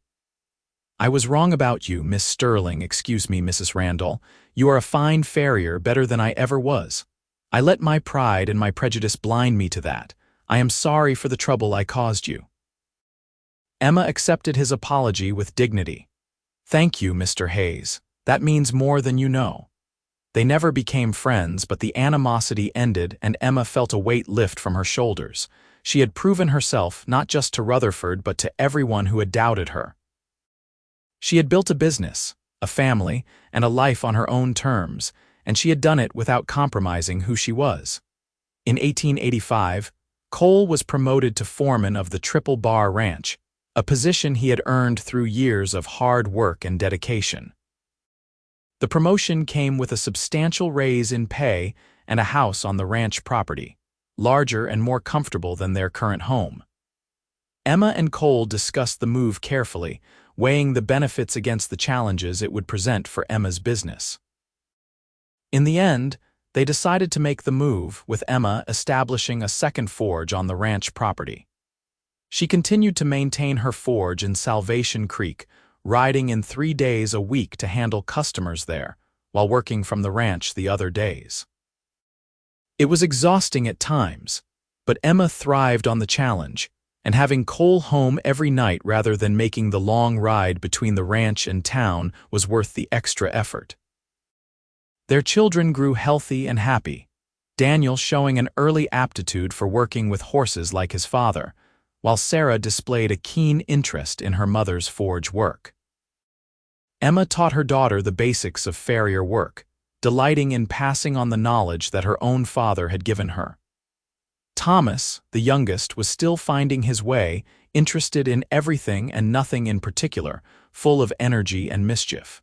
"I was wrong about you, Miss Sterling, excuse me, Mrs. Randall. You are a fine farrier, better than I ever was. I let my pride and my prejudice blind me to that. I am sorry for the trouble I caused you." Emma accepted his apology with dignity. "Thank you, Mr. Hayes. That means more than you know." They never became friends, but the animosity ended and Emma felt a weight lift from her shoulders. She had proven herself not just to Rutherford but to everyone who had doubted her. She had built a business, a family, and a life on her own terms, and she had done it without compromising who she was. In 1885, Cole was promoted to foreman of the Triple Bar Ranch, a position he had earned through years of hard work and dedication. The promotion came with a substantial raise in pay and a house on the ranch property, larger and more comfortable than their current home. Emma and Cole discussed the move carefully, weighing the benefits against the challenges it would present for Emma's business. In the end, they decided to make the move, with Emma establishing a second forge on the ranch property. She continued to maintain her forge in Salvation Creek, riding in 3 days a week to handle customers there, while working from the ranch the other days. It was exhausting at times, but Emma thrived on the challenge, and having Cole home every night rather than making the long ride between the ranch and town was worth the extra effort. Their children grew healthy and happy, Daniel showing an early aptitude for working with horses like his father, while Sarah displayed a keen interest in her mother's forge work. Emma taught her daughter the basics of farrier work, delighting in passing on the knowledge that her own father had given her. Thomas, the youngest, was still finding his way, interested in everything and nothing in particular, full of energy and mischief.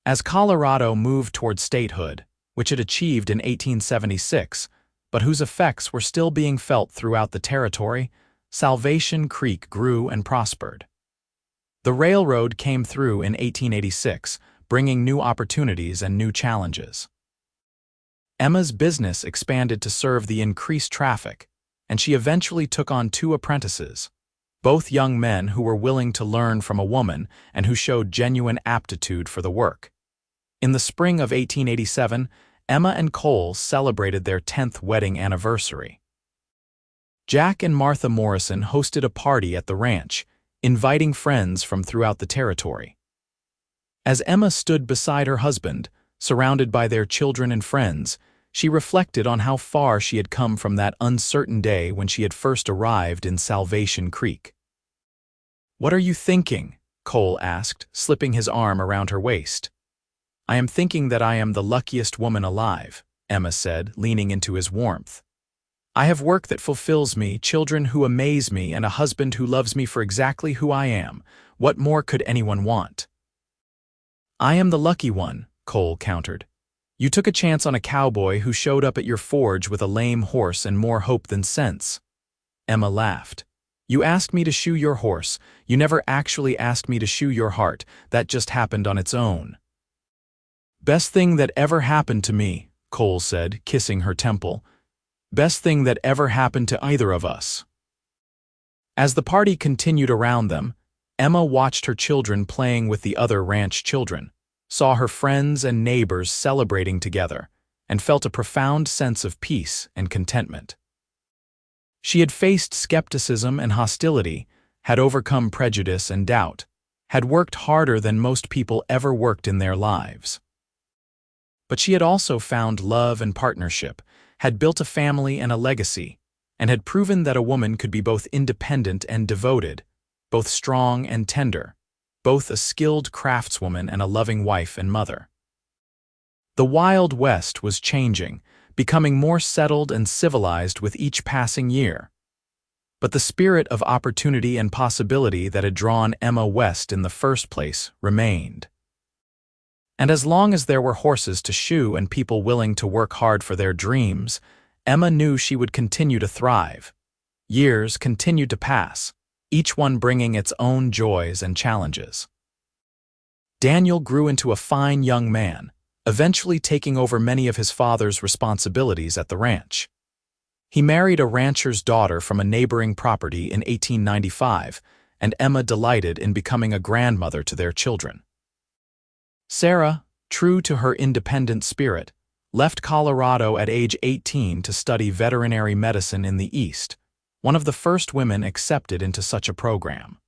As Colorado moved toward statehood, which it achieved in 1876, but whose effects were still being felt throughout the territory, Salvation Creek grew and prospered. The railroad came through in 1886, bringing new opportunities and new challenges. Emma's business expanded to serve the increased traffic, and she eventually took on 2 apprentices, both young men who were willing to learn from a woman and who showed genuine aptitude for the work. In the spring of 1887, Emma and Cole celebrated their 10th wedding anniversary. Jack and Martha Morrison hosted a party at the ranch, inviting friends from throughout the territory. As Emma stood beside her husband, surrounded by their children and friends, she reflected on how far she had come from that uncertain day when she had first arrived in Salvation Creek. "What are you thinking?" Cole asked, slipping his arm around her waist. "I am thinking that I am the luckiest woman alive," Emma said, leaning into his warmth. "I have work that fulfills me, children who amaze me, and a husband who loves me for exactly who I am. What more could anyone want?" "I am the lucky one," Cole countered. "You took a chance on a cowboy who showed up at your forge with a lame horse and more hope than sense." Emma laughed. "You asked me to shoe your horse. You never actually asked me to shoe your heart. That just happened on its own." "Best thing that ever happened to me," Cole said, kissing her temple. "Best thing that ever happened to either of us." As the party continued around them, Emma watched her children playing with the other ranch children, saw her friends and neighbors celebrating together, and felt a profound sense of peace and contentment. She had faced skepticism and hostility, had overcome prejudice and doubt, had worked harder than most people ever worked in their lives. But she had also found love and partnership, had built a family and a legacy, and had proven that a woman could be both independent and devoted, both strong and tender, both a skilled craftswoman and a loving wife and mother. The Wild West was changing, becoming more settled and civilized with each passing year. But the spirit of opportunity and possibility that had drawn Emma west in the first place remained. And as long as there were horses to shoe and people willing to work hard for their dreams, Emma knew she would continue to thrive. Years continued to pass, each one bringing its own joys and challenges. Daniel grew into a fine young man, eventually taking over many of his father's responsibilities at the ranch. He married a rancher's daughter from a neighboring property in 1895, and Emma delighted in becoming a grandmother to their children. Sarah, true to her independent spirit, left Colorado at age 18 to study veterinary medicine in the East, one of the first women accepted into such a program.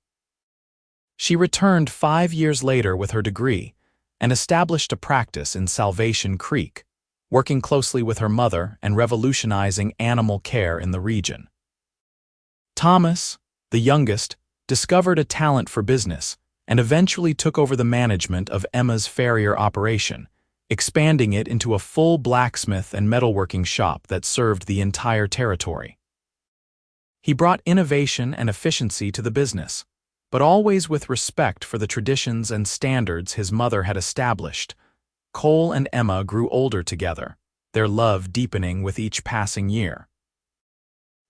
She returned 5 years later with her degree and established a practice in Salvation Creek, working closely with her mother and revolutionizing animal care in the region. Thomas, the youngest, discovered a talent for business and eventually took over the management of Emma's Farrier operation, expanding it into a full blacksmith and metalworking shop that served the entire territory. He brought innovation and efficiency to the business, but always with respect for the traditions and standards his mother had established. Cole and Emma grew older together, their love deepening with each passing year.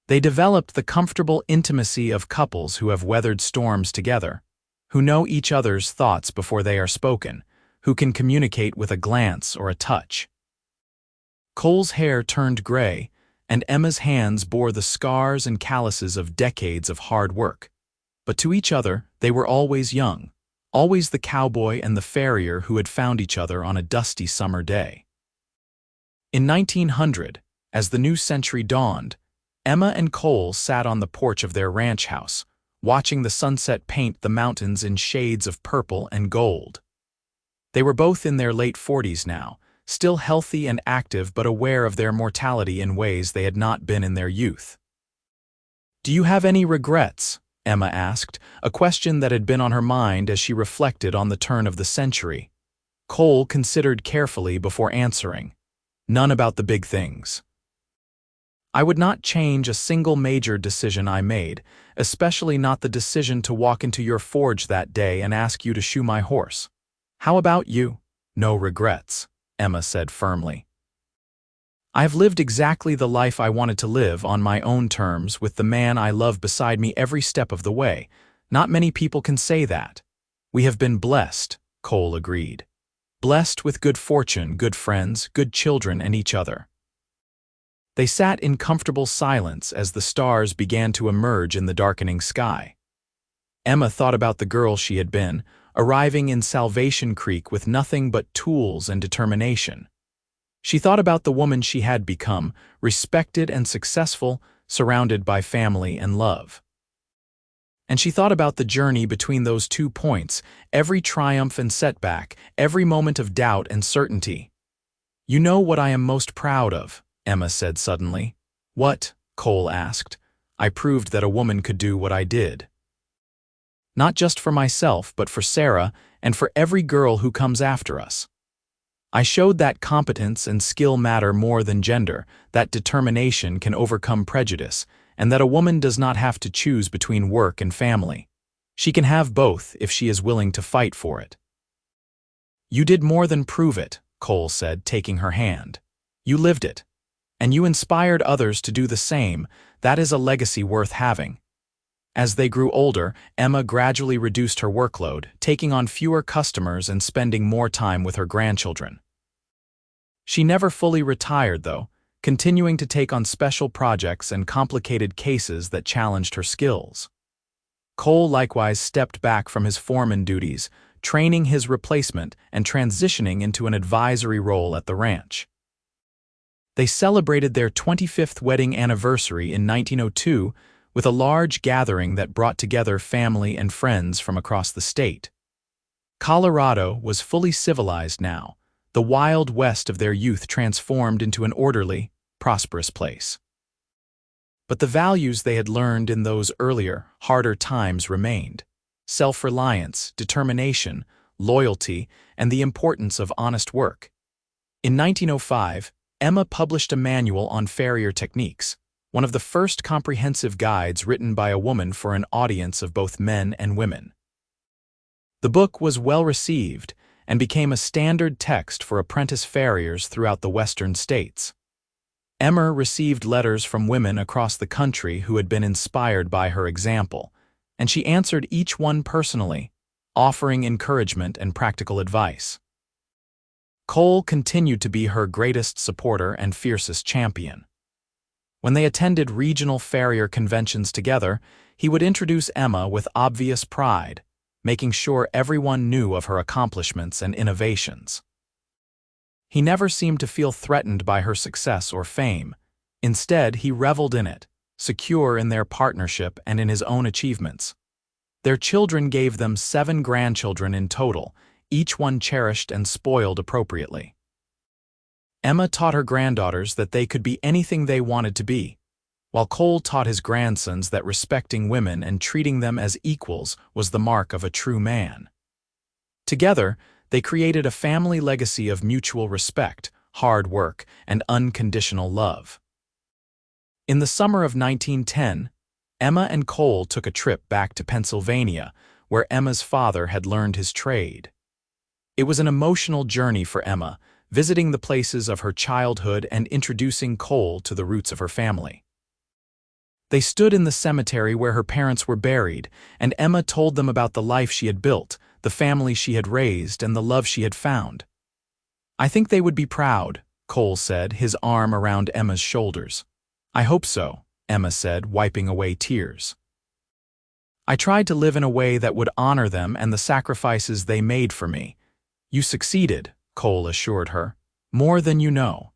They developed the comfortable intimacy of couples who have weathered storms together, who know each other's thoughts before they are spoken, who can communicate with a glance or a touch. Cole's hair turned gray, and Emma's hands bore the scars and calluses of decades of hard work. But to each other, they were always young, always the cowboy and the farrier who had found each other on a dusty summer day. In 1900, as the new century dawned, Emma and Cole sat on the porch of their ranch house, watching the sunset paint the mountains in shades of purple and gold. They were both in their late 40s now, still healthy and active but aware of their mortality in ways they had not been in their youth. "Do you have any regrets?" Emma asked, a question that had been on her mind as she reflected on the turn of the century. Cole considered carefully before answering. "None about the big things. I would not change a single major decision I made, especially not the decision to walk into your forge that day and ask you to shoe my horse. How about you?" "No regrets," Emma said firmly. "I have lived exactly the life I wanted to live on my own terms with the man I love beside me every step of the way. Not many people can say that." "We have been blessed," Cole agreed. "Blessed with good fortune, good friends, good children, and each other." They sat in comfortable silence as the stars began to emerge in the darkening sky. Emma thought about the girl she had been, arriving in Salvation Creek with nothing but tools and determination. She thought about the woman she had become, respected and successful, surrounded by family and love. And she thought about the journey between those 2 points, every triumph and setback, every moment of doubt and certainty. "You know what I am most proud of," Emma said suddenly. "What?" Cole asked. "I proved that a woman could do what I did." Not just for myself, but for Sarah and for every girl who comes after us. I showed that competence and skill matter more than gender, that determination can overcome prejudice, and that a woman does not have to choose between work and family. She can have both if she is willing to fight for it. You did more than prove it, Cole said, taking her hand. You lived it. And you inspired others to do the same. That is a legacy worth having. As they grew older, Emma gradually reduced her workload, taking on fewer customers and spending more time with her grandchildren. She never fully retired, though, continuing to take on special projects and complicated cases that challenged her skills. Cole likewise stepped back from his foreman duties, training his replacement and transitioning into an advisory role at the ranch. They celebrated their 25th wedding anniversary in 1902 with a large gathering that brought together family and friends from across the state. Colorado was fully civilized now, the wild west of their youth transformed into an orderly, prosperous place. But the values they had learned in those earlier, harder times remained: self-reliance, determination, loyalty, and the importance of honest work. In 1905, Emma published a manual on Farrier techniques, one of the first comprehensive guides written by a woman for an audience of both men and women. The book was well received and became a standard text for apprentice farriers throughout the western states. Emma received letters from women across the country who had been inspired by her example, and she answered each one personally, offering encouragement and practical advice. Cole continued to be her greatest supporter and fiercest champion. When they attended regional farrier conventions together, he would introduce Emma with obvious pride, making sure everyone knew of her accomplishments and innovations. He never seemed to feel threatened by her success or fame. Instead, he reveled in it, secure in their partnership and in his own achievements. Their children gave them 7 grandchildren in total, each one cherished and spoiled appropriately. Emma taught her granddaughters that they could be anything they wanted to be, while Cole taught his grandsons that respecting women and treating them as equals was the mark of a true man. Together, they created a family legacy of mutual respect, hard work, and unconditional love. In the summer of 1910, Emma and Cole took a trip back to Pennsylvania, where Emma's father had learned his trade. It was an emotional journey for Emma, visiting the places of her childhood and introducing Cole to the roots of her family. They stood in the cemetery where her parents were buried, and Emma told them about the life she had built, the family she had raised, and the love she had found. "I think they would be proud," Cole said, his arm around Emma's shoulders. "I hope so," Emma said, wiping away tears. "I tried to live in a way that would honor them and the sacrifices they made for me." "You succeeded," Cole assured her, "more than you know."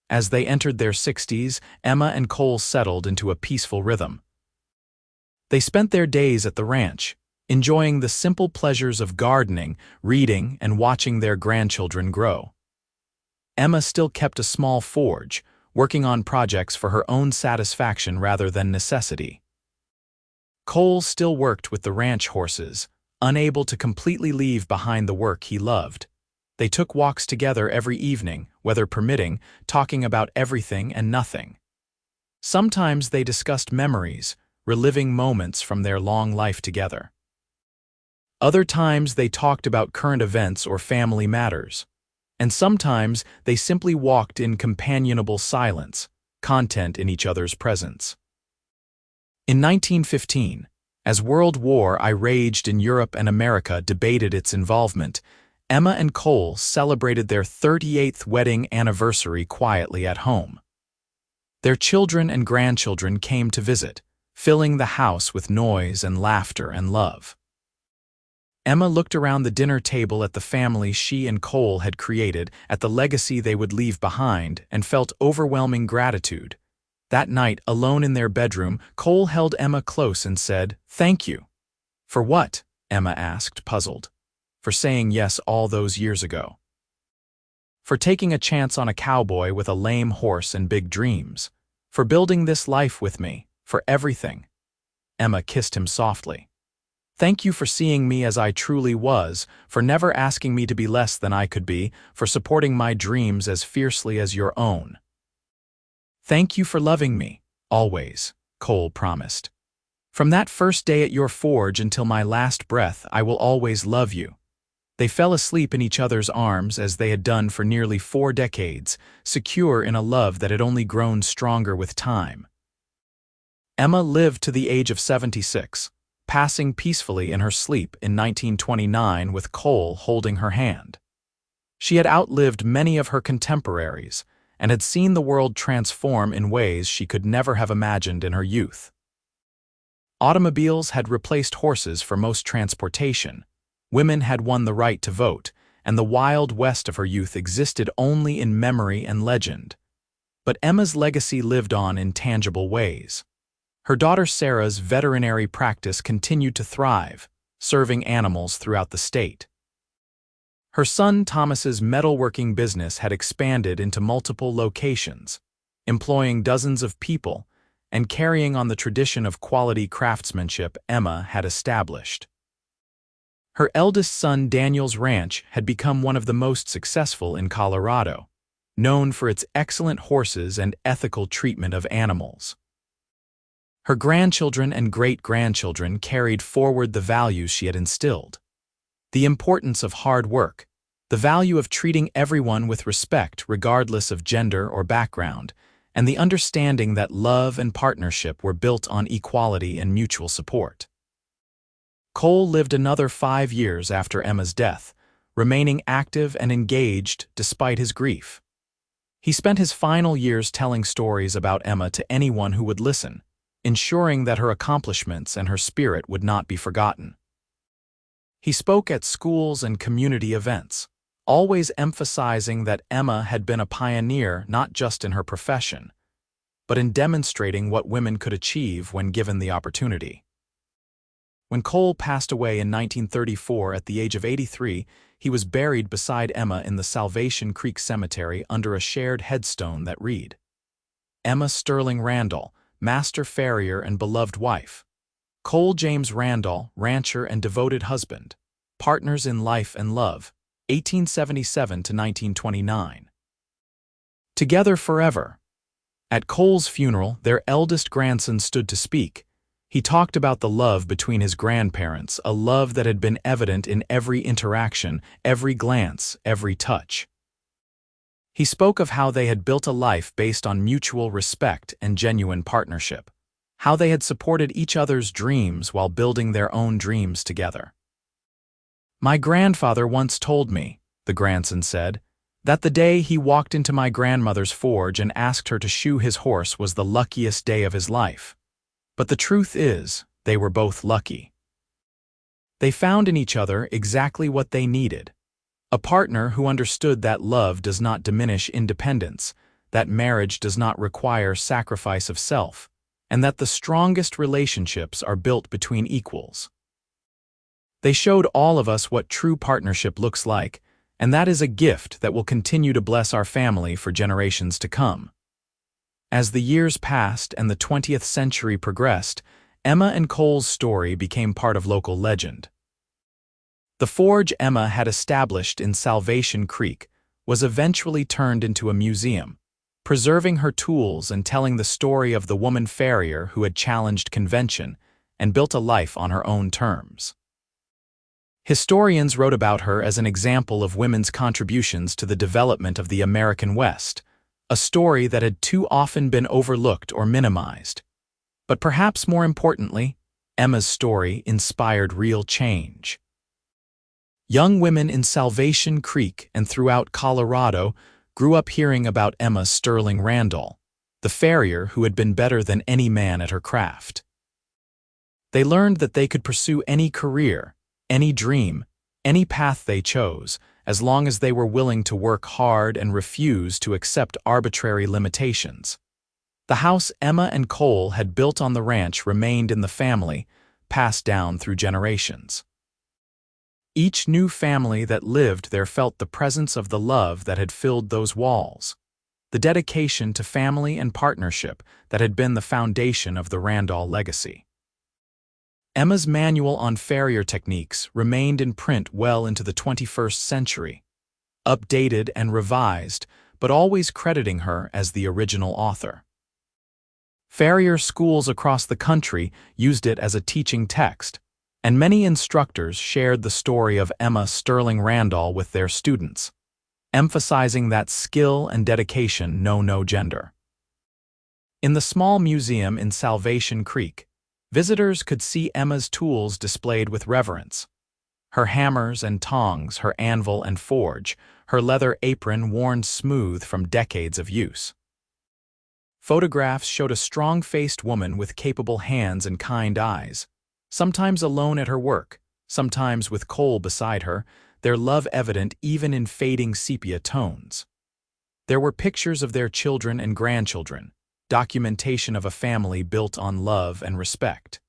As they entered their 60s, Emma and Cole settled into a peaceful rhythm. They spent their days at the ranch, enjoying the simple pleasures of gardening, reading, and watching their grandchildren grow. Emma still kept a small forge, working on projects for her own satisfaction rather than necessity. Cole still worked with the ranch horses, unable to completely leave behind the work he loved. They took walks together every evening, weather permitting, talking about everything and nothing. Sometimes they discussed memories, reliving moments from their long life together. Other times they talked about current events or family matters. And sometimes they simply walked in companionable silence, content in each other's presence. In 1915, as World War I raged in Europe and America debated its involvement, Emma and Cole celebrated their 38th wedding anniversary quietly at home. Their children and grandchildren came to visit, filling the house with noise and laughter and love. Emma looked around the dinner table at the family she and Cole had created, at the legacy they would leave behind, and felt overwhelming gratitude. That night, alone in their bedroom, Cole held Emma close and said, "Thank you." "For what?" Emma asked, puzzled. "For saying yes all those years ago. For taking a chance on a cowboy with a lame horse and big dreams. For building this life with me, for everything." Emma kissed him softly. Thank you for seeing me as I truly was, for never asking me to be less than I could be, for supporting my dreams as fiercely as your own. Thank you for loving me, always, Cole promised. From that first day at your forge until my last breath, I will always love you. They fell asleep in each other's arms as they had done for nearly 4 decades, secure in a love that had only grown stronger with time. Emma lived to the age of 76, passing peacefully in her sleep in 1929 with Cole holding her hand. She had outlived many of her contemporaries and had seen the world transform in ways she could never have imagined in her youth. Automobiles had replaced horses for most transportation. Women had won the right to vote, and the Wild West of her youth existed only in memory and legend. But Emma's legacy lived on in tangible ways. Her daughter Sarah's veterinary practice continued to thrive, serving animals throughout the state. Her son Thomas's metalworking business had expanded into multiple locations, employing dozens of people and carrying on the tradition of quality craftsmanship Emma had established. Her eldest son Daniel's ranch had become one of the most successful in Colorado, known for its excellent horses and ethical treatment of animals. Her grandchildren and great-grandchildren carried forward the values she had instilled. The importance of hard work, the value of treating everyone with respect regardless of gender or background, and the understanding that love and partnership were built on equality and mutual support. Cole lived another 5 years after Emma's death, remaining active and engaged despite his grief. He spent his final years telling stories about Emma to anyone who would listen, ensuring that her accomplishments and her spirit would not be forgotten. He spoke at schools and community events, always emphasizing that Emma had been a pioneer not just in her profession, but in demonstrating what women could achieve when given the opportunity. When Cole passed away in 1934 at the age of 83, he was buried beside Emma in the Salvation Creek Cemetery under a shared headstone that read, Emma Sterling Randall, Master Farrier and beloved wife. Cole James Randall, rancher and devoted husband. Partners in life and love, 1877 to 1929. Together forever. At Cole's funeral, their eldest grandson stood to speak. He talked about the love between his grandparents, a love that had been evident in every interaction, every glance, every touch. He spoke of how they had built a life based on mutual respect and genuine partnership, how they had supported each other's dreams while building their own dreams together. My grandfather once told me, the grandson said, that the day he walked into my grandmother's forge and asked her to shoe his horse was the luckiest day of his life. But the truth is, they were both lucky. They found in each other exactly what they needed. A partner who understood that love does not diminish independence, that marriage does not require sacrifice of self, and that the strongest relationships are built between equals. They showed all of us what true partnership looks like, and that is a gift that will continue to bless our family for generations to come. As the years passed and the 20th century progressed, Emma and Cole's story became part of local legend. The forge Emma had established in Salvation Creek was eventually turned into a museum, preserving her tools and telling the story of the woman Farrier who had challenged convention and built a life on her own terms. Historians wrote about her as an example of women's contributions to the development of the American West, a story that had too often been overlooked or minimized. But perhaps more importantly, Emma's story inspired real change. Young women in Salvation Creek and throughout Colorado grew up hearing about Emma Sterling Randall, the farrier who had been better than any man at her craft. They learned that they could pursue any career, any dream, any path they chose, as long as they were willing to work hard and refuse to accept arbitrary limitations. The house Emma and Cole had built on the ranch remained in the family, passed down through generations. Each new family that lived there felt the presence of the love that had filled those walls, the dedication to family and partnership that had been the foundation of the Randall legacy. Emma's manual on Farrier techniques remained in print well into the 21st century, updated and revised, but always crediting her as the original author. Farrier schools across the country used it as a teaching text, and many instructors shared the story of Emma Sterling Randall with their students, emphasizing that skill and dedication know no gender. In the small museum in Salvation Creek, visitors could see Emma's tools displayed with reverence. Her hammers and tongs, her anvil and forge, her leather apron worn smooth from decades of use. Photographs showed a strong-faced woman with capable hands and kind eyes, sometimes alone at her work, sometimes with Cole beside her, their love evident even in fading sepia tones. There were pictures of their children and grandchildren, documentation of a family built on love and respect.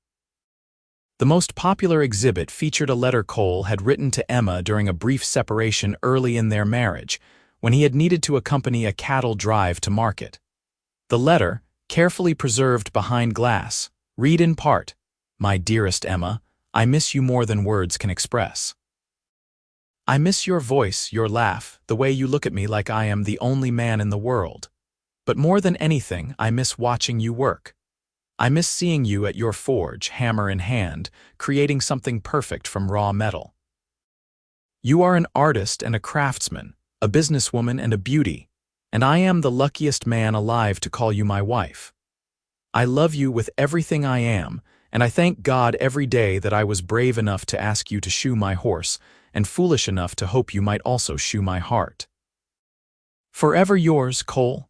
The most popular exhibit featured a letter Cole had written to Emma during a brief separation early in their marriage, when he had needed to accompany a cattle drive to market. The letter, carefully preserved behind glass, read in part, "My dearest Emma, I miss you more than words can express. I miss your voice, your laugh, the way you look at me like I am the only man in the world. But more than anything, I miss watching you work. I miss seeing you at your forge, hammer in hand, creating something perfect from raw metal. You are an artist and a craftsman, a businesswoman and a beauty, and I am the luckiest man alive to call you my wife. I love you with everything I am, and I thank God every day that I was brave enough to ask you to shoe my horse, and foolish enough to hope you might also shoe my heart. Forever yours, Cole."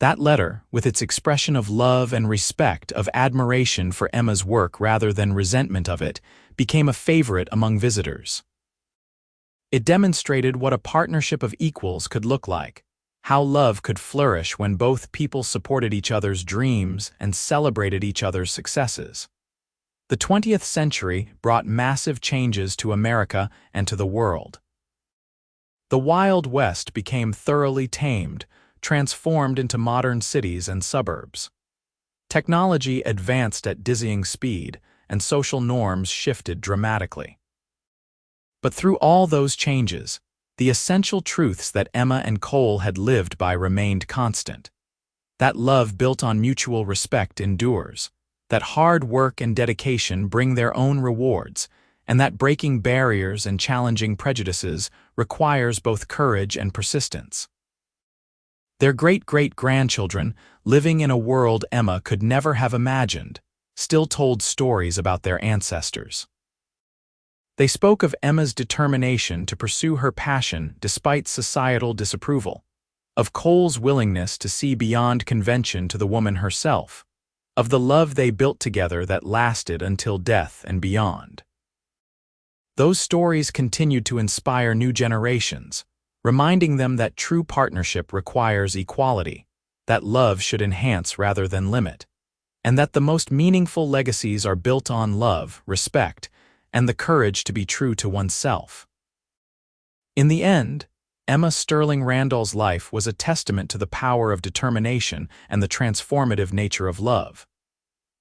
That letter, with its expression of love and respect, of admiration for Emma's work rather than resentment of it, became a favorite among visitors. It demonstrated what a partnership of equals could look like, how love could flourish when both people supported each other's dreams and celebrated each other's successes. The 20th century brought massive changes to America and to the world. The Wild West became thoroughly tamed, transformed into modern cities and suburbs. Technology advanced at dizzying speed, and social norms shifted dramatically. But through all those changes, the essential truths that Emma and Cole had lived by remained constant. That love built on mutual respect endures, that hard work and dedication bring their own rewards, and that breaking barriers and challenging prejudices requires both courage and persistence. Their great-great-grandchildren, living in a world Emma could never have imagined, still told stories about their ancestors. They spoke of Emma's determination to pursue her passion despite societal disapproval, of Cole's willingness to see beyond convention to the woman herself, of the love they built together that lasted until death and beyond. Those stories continued to inspire new generations, reminding them that true partnership requires equality, that love should enhance rather than limit, and that the most meaningful legacies are built on love, respect, and the courage to be true to oneself. In the end, Emma Sterling Randall's life was a testament to the power of determination and the transformative nature of love.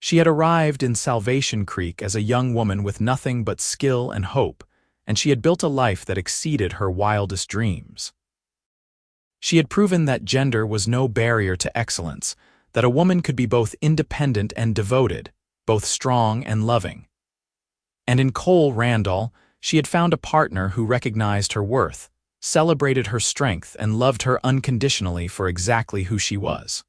She had arrived in Salvation Creek as a young woman with nothing but skill and hope, and she had built a life that exceeded her wildest dreams. She had proven that gender was no barrier to excellence, that a woman could be both independent and devoted, both strong and loving. And in Cole Randall, she had found a partner who recognized her worth, celebrated her strength, and loved her unconditionally for exactly who she was.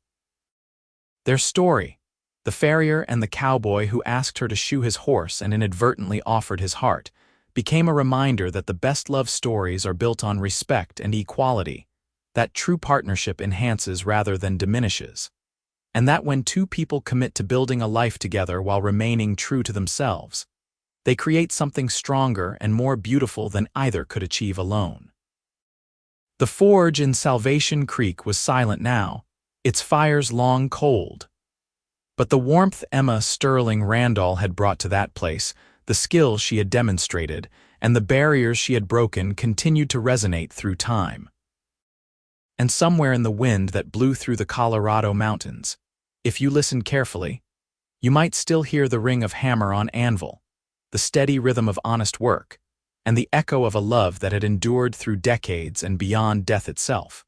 Their story, the farrier and the cowboy who asked her to shoe his horse and inadvertently offered his heart, became a reminder that the best love stories are built on respect and equality, that true partnership enhances rather than diminishes, and that when two people commit to building a life together while remaining true to themselves, they create something stronger and more beautiful than either could achieve alone. The forge in Salvation Creek was silent now, its fires long cold. But the warmth Emma Sterling Randall had brought to that place, the skill she had demonstrated, and the barriers she had broken continued to resonate through time. And somewhere in the wind that blew through the Colorado mountains, if you listened carefully, You might still hear the ring of hammer on anvil, the steady rhythm of honest work, and the echo of a love that had endured through decades and beyond death itself.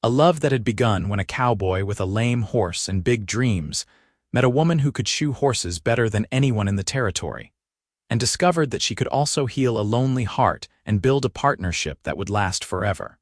A love that had begun when a cowboy with a lame horse and big dreams met a woman who could shoe horses better than anyone in the territory, and discovered that she could also heal a lonely heart and build a partnership that would last forever.